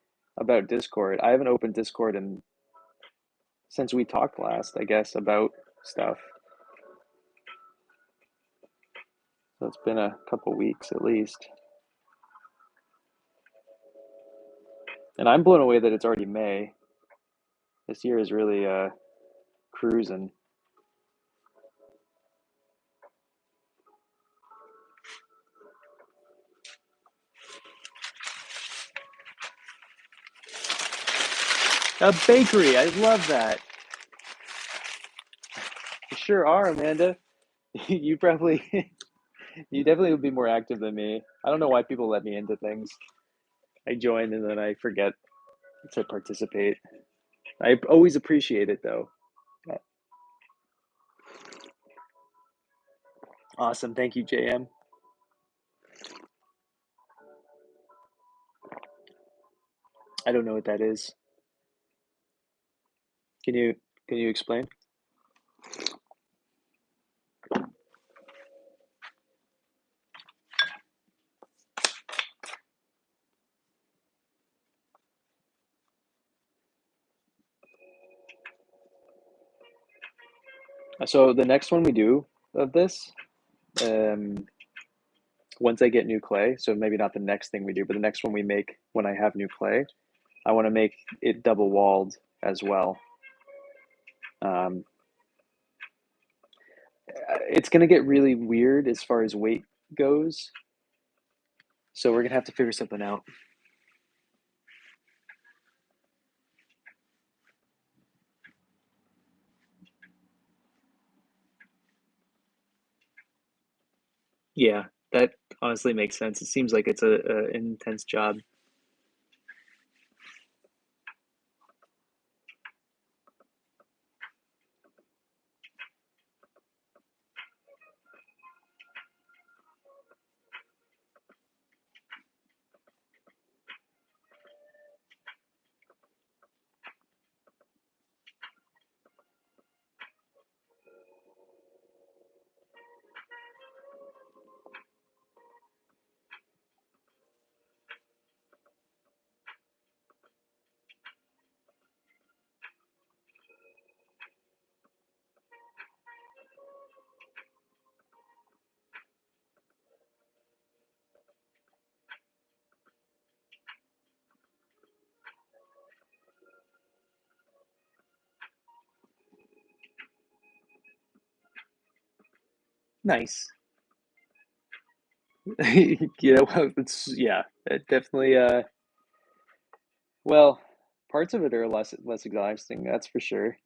S1: about Discord. I haven't opened Discord in since we talked last, I guess, about stuff. So it's been a couple weeks at least. And I'm blown away that it's already May. This year is really cruising. A bakery. I love that. You sure are, Amanda. You probably you definitely would be more active than me. I don't know why people let me into things. I join and then I forget to participate. I always appreciate it though. Awesome. Thank you, JM. I don't know what that is. Can you can you explain? So the next one we do of this, um, once I get new clay, so maybe not the next thing we do, but the next one we make when I have new clay, I want to make it double walled as well. Um, it's going to get really weird as far as weight goes, so we're going to have to figure something out. Yeah, that honestly makes sense. It seems like it's an intense job. Nice. You know, it's yeah, it definitely well, parts of it are less exhausting, that's for sure.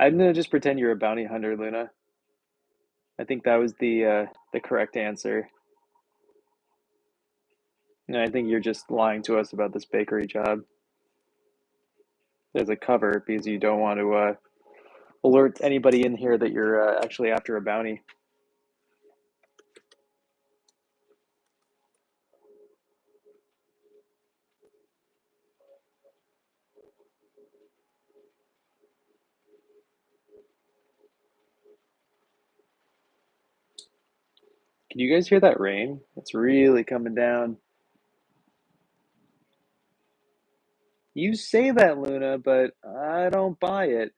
S1: I'm gonna just pretend you're a bounty hunter, Luna. I think that was the correct answer. And I think you're just lying to us about this bakery job. There's a cover because you don't want to alert anybody in here that you're actually after a bounty. Can you guys hear that rain? It's really coming down. You say that, Luna, but I don't buy it.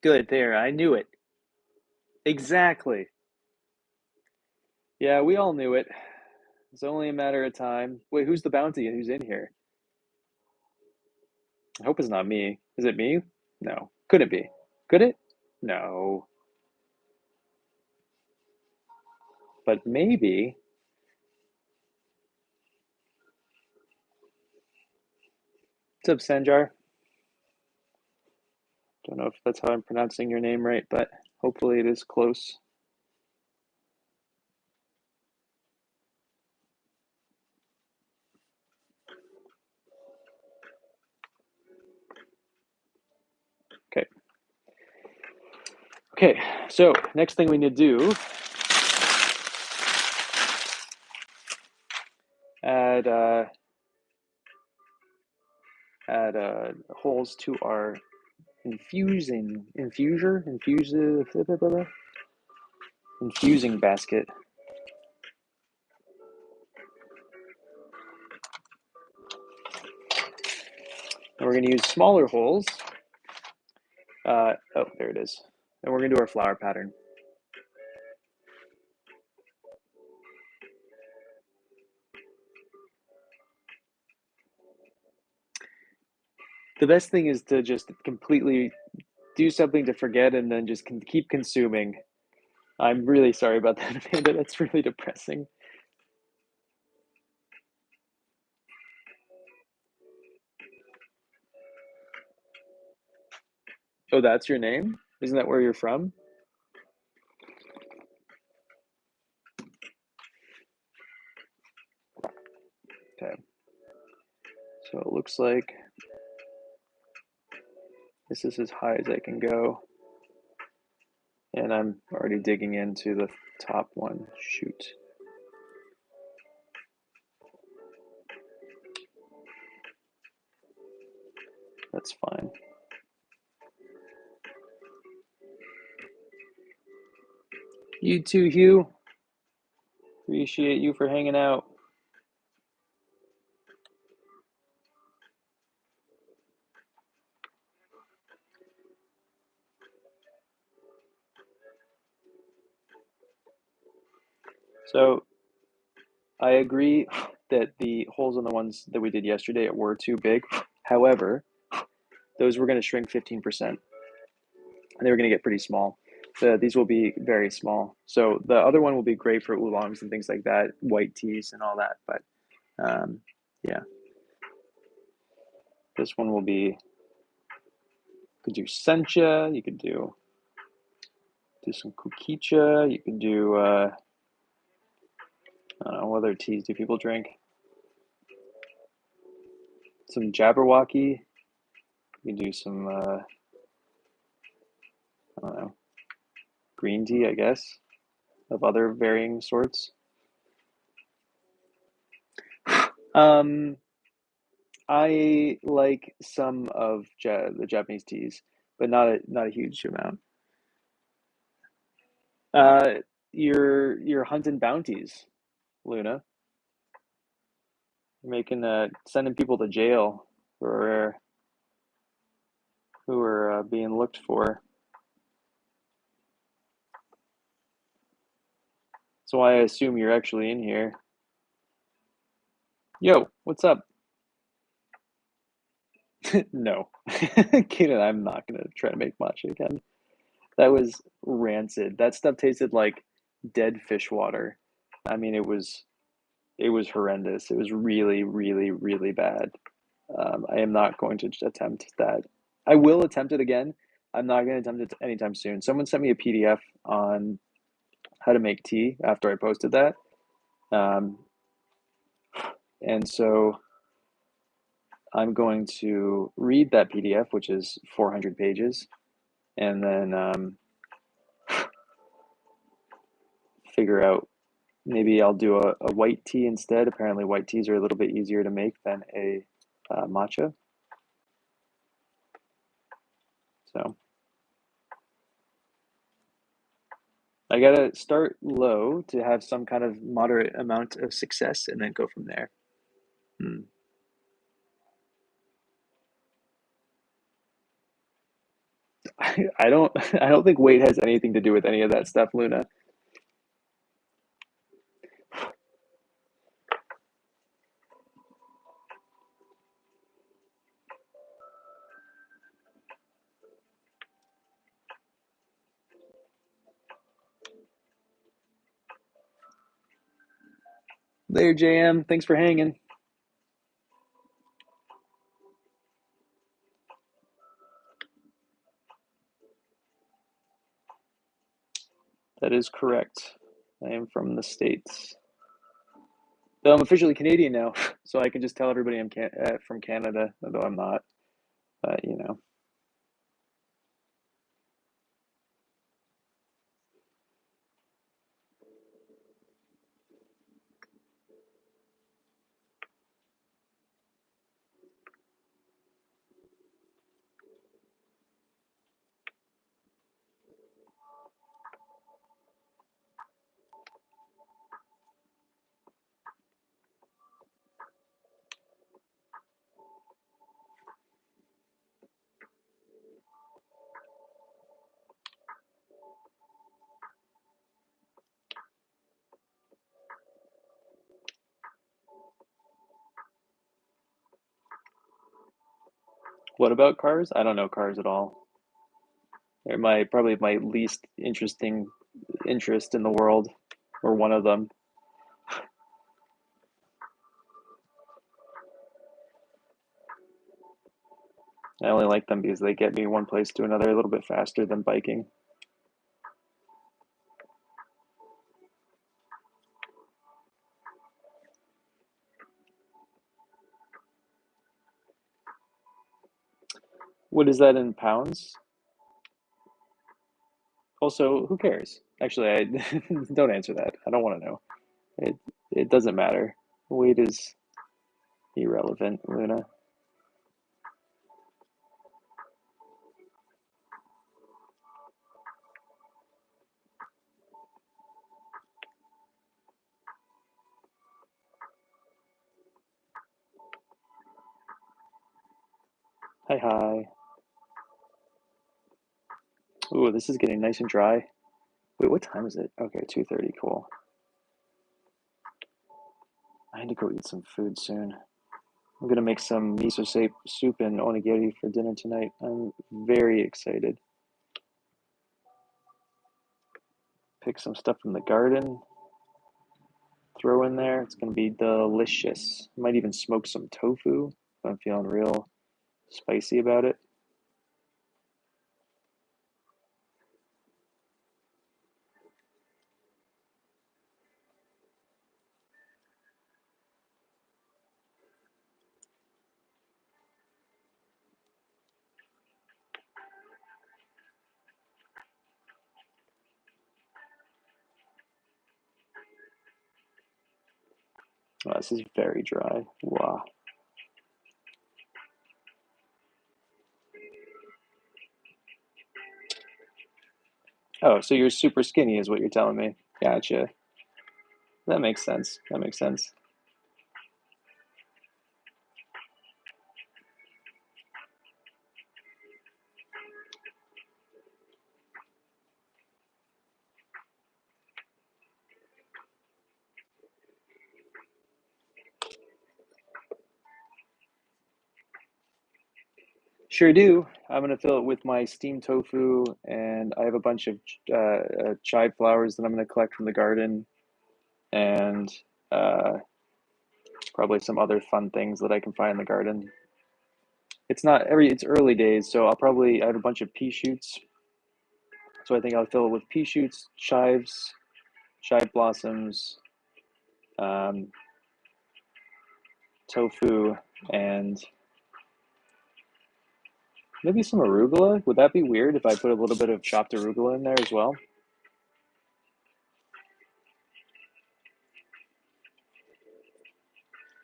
S1: Good, there, I knew it. Exactly. Yeah, we all knew it. It's only a matter of time. Wait, who's the bounty and who's in here? I hope it's not me. Is it me? No. Could it be? Could it? No. But maybe. What's up, Sanjar? Don't know if that's how I'm pronouncing your name right, but hopefully it is close. Okay. Okay, so next thing we need to do, add holes to our infusing basket. And we're going to use smaller holes. Oh, there it is. And we're going to do our flower pattern. The best thing is to just completely do something to forget and then just keep consuming. I'm really sorry about that, Amanda. That's really depressing. Oh, that's your name? Isn't that where you're from? Okay. So it looks like this is as high as I can go. And I'm already digging into the top one. Shoot. That's fine. You too, Hugh. Appreciate you for hanging out. So I agree that the holes on the ones that we did yesterday were too big. However, those were going to shrink 15%. And they were going to get pretty small. These will be very small. So the other one will be great for oolongs and things like that, white teas and all that. But yeah, this one will be. You could do sencha. You could do some kukicha. You can do I don't know, what other teas do people drink? Some Jabberwocky. You can do some I don't know, green tea, I guess, of other varying sorts. I like some of the Japanese teas, but not a huge amount. Uh, you're hunting bounties, Luna. You're making sending people to jail who are being looked for. That's why I assume you're actually in here. Yo, what's up? No, Keenan, I'm not gonna try to make matcha again. That was rancid. That stuff tasted like dead fish water. I mean, it was horrendous. It was really, really, really bad. I am not going to attempt that. I will attempt it again. I'm not going to attempt it anytime soon. Someone sent me a PDF on how to make tea after I posted that. Um, and so I'm going to read that PDF, which is 400 pages, and then figure out maybe I'll do a white tea instead. Apparently, white teas are a little bit easier to make than a matcha. So I gotta start low to have some kind of moderate amount of success and then go from there. Hmm. I don't I don't think weight has anything to do with any of that stuff, Luna. Later, JM. Thanks for hanging. That is correct. I am from the States. Though I'm officially Canadian now, so I can just tell everybody I'm from Canada, although I'm not. But you know, what about cars? I don't know cars at all. They're probably my least interesting interest in the world, or one of them. I only like them because they get me one place to another a little bit faster than biking. What is that in pounds? Also, who cares? Actually, I don't answer that. I don't want to know. It it doesn't matter. Weight is irrelevant, Luna. Hi hi. Ooh, this is getting nice and dry. Wait, what time is it? Okay, 2:30. Cool. I need to go eat some food soon. I'm gonna make some miso soup and onigiri for dinner tonight. I'm very excited. Pick some stuff from the garden, throw in there. It's gonna be delicious. Might even smoke some tofu if I'm feeling real spicy about it. Oh, this is very dry. Wow. Oh, so you're super skinny is what you're telling me. Gotcha. That makes sense. That makes sense. Sure do. I'm gonna fill it with my steamed tofu, and I have a bunch of chive flowers that I'm gonna collect from the garden, and uh, probably some other fun things that I can find in the garden. It's early days, so I have a bunch of pea shoots, so I think I'll fill it with pea shoots, chives, chive blossoms, um, tofu, and maybe some arugula. Would that be weird if I put a little bit of chopped arugula in there as well?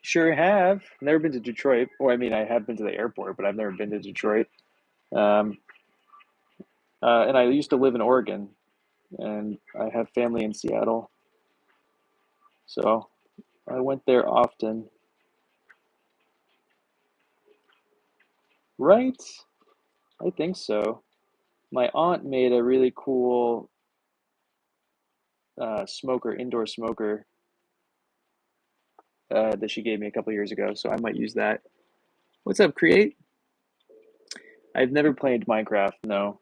S1: Sure have. Never been to Detroit. Or I mean, I have been to the airport, but I've never been to Detroit. Um, and I used to live in Oregon, and I have family in Seattle, so I went there often. Right? I think so. My aunt made a really cool indoor smoker, that she gave me a couple years ago, so I might use that. What's up, Create? I've never played Minecraft, no.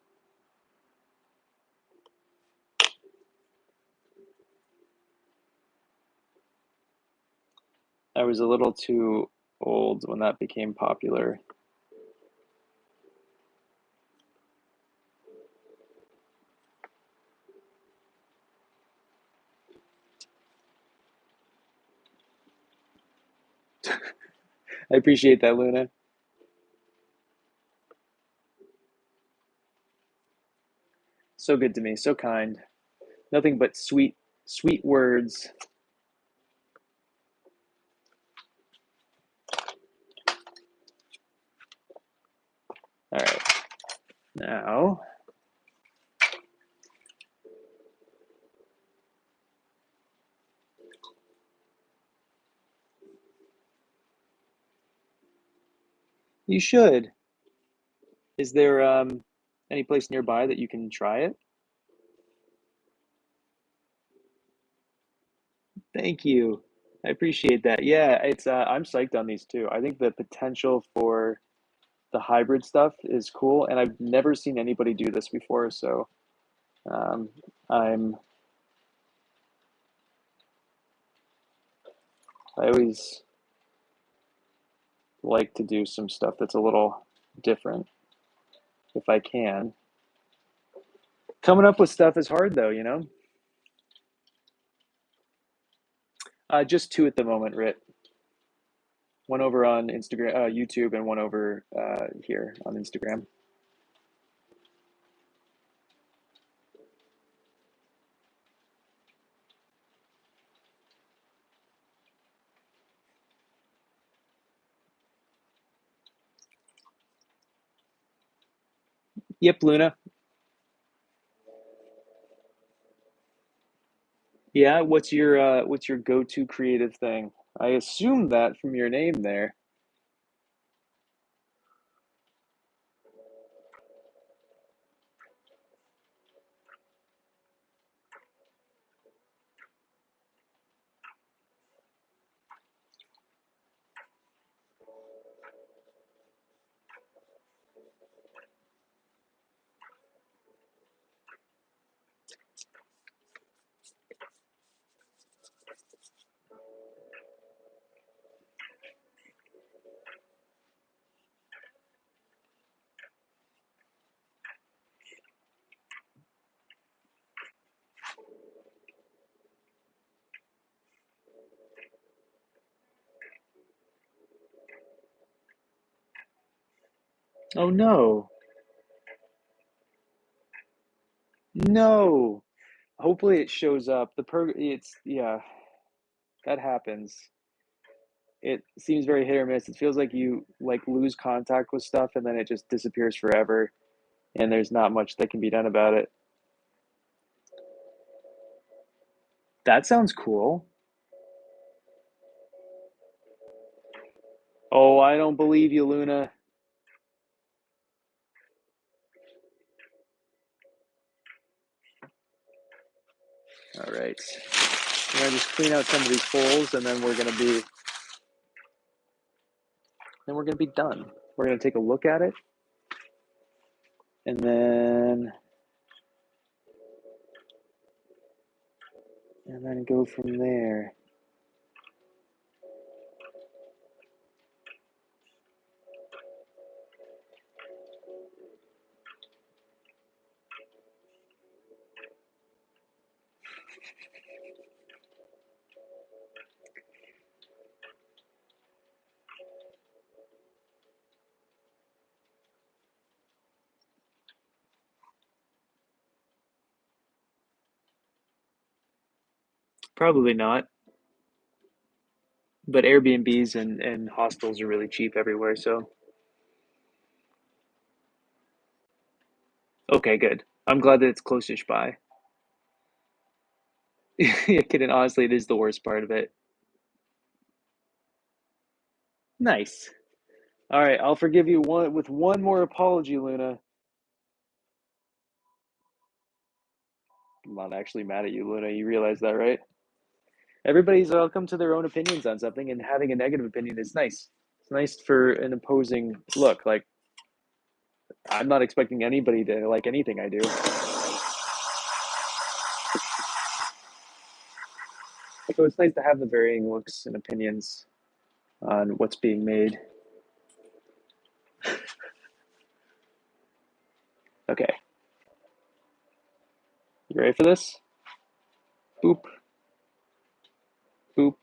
S1: I was a little too old when that became popular. I appreciate that, Luna. So good to me, so kind. Nothing but sweet, sweet words. All right, now you should. Is there any place nearby that you can try it? Thank you. I appreciate that. Yeah, it's I'm psyched on these too. I think the potential for the hybrid stuff is cool, and I've never seen anybody do this before, so um, I'm I always like to do some stuff that's a little different if I can. Coming up with stuff is hard though, you know? Just two at the moment, Rit. One over on Instagram, YouTube, and one over here on Instagram. Yep, Luna. Yeah, what's your go-to creative thing? I assume that from your name there. Oh no. No. Hopefully it shows up. It's yeah, that happens. It seems very hit or miss. It feels like you like lose contact with stuff and then it just disappears forever and there's not much that can be done about it. That sounds cool. Oh, I don't believe you, Luna. All right. I'm gonna just clean out some of these holes and then we're gonna be done. We're gonna take a look at it and then go from there. Probably not, but Airbnbs and hostels are really cheap everywhere, so okay, good. I'm glad that it's close-ish by. Yeah, kidding. Honestly, it is the worst part of it. Nice. All right, I'll forgive you with one more apology, Luna. I'm not actually mad at you, Luna. You realize that, right? Everybody's welcome to their own opinions on something, and having a negative opinion is nice. It's nice for an opposing look. Like, I'm not expecting anybody to like anything I do. So it's nice to have the varying looks and opinions on what's being made. Okay, you ready for this? Boop, boop,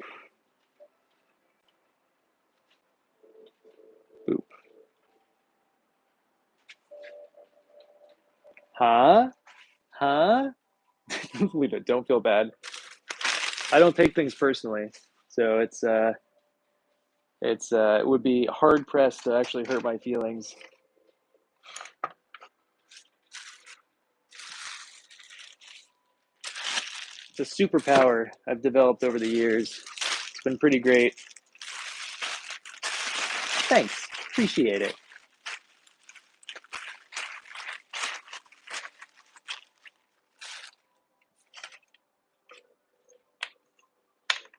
S1: boop. Huh? Huh? Luna, don't feel bad. I don't take things personally, so it would be hard pressed to actually hurt my feelings. It's a superpower I've developed over the years. It's been pretty great. Thanks. Appreciate it.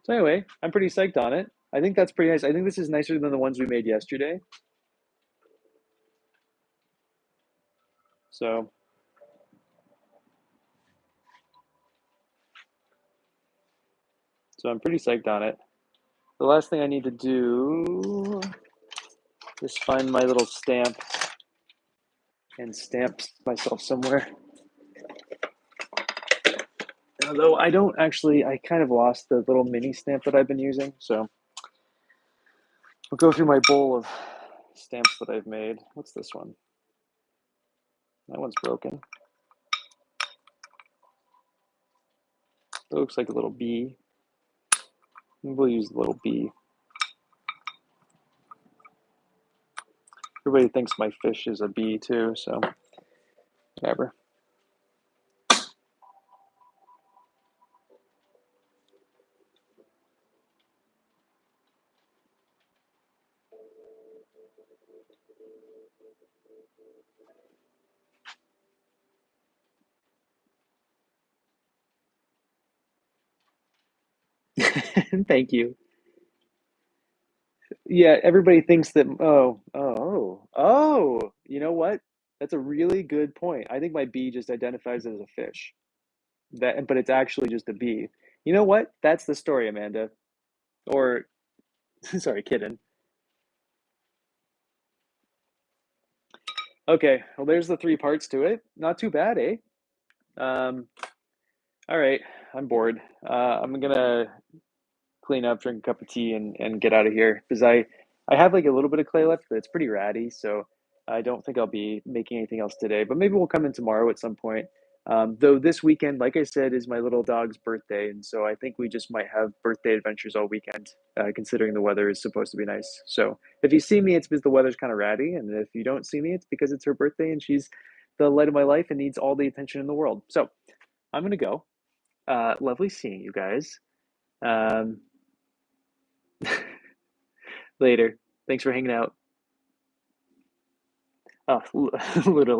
S1: So anyway, I'm pretty psyched on it. I think that's pretty nice. I think this is nicer than the ones we made yesterday. So I'm pretty psyched on it. The last thing I need to do is find my little stamp and stamp myself somewhere. Although I don't actually, I kind of lost the little mini stamp that I've been using. So I'll go through my bowl of stamps that I've made. What's this one? That one's broken. It looks like a little bee. We'll use the little bee. Everybody thinks my fish is a bee too, so whatever. Thank you. Yeah, everybody thinks that. Oh. You know what? That's a really good point. I think my bee just identifies as a fish. But it's actually just a bee. You know what? That's the story, Amanda. Or, sorry, kitten. Okay, well, there's the three parts to it. Not too bad, eh? Um, all right, I'm bored. I'm gonna clean up, drink a cup of tea, and get out of here because I have like a little bit of clay left, but it's pretty ratty, so I don't think I'll be making anything else today. But maybe we'll come in tomorrow at some point. Though this weekend, like I said, is my little dog's birthday, and so I think we just might have birthday adventures all weekend, considering the weather is supposed to be nice. So if you see me, it's because the weather's kind of ratty, and if you don't see me, it's because it's her birthday and she's the light of my life and needs all the attention in the world. So I'm gonna go. Lovely seeing you guys. Um, Later. Thanks for hanging out. Oh, Ludo,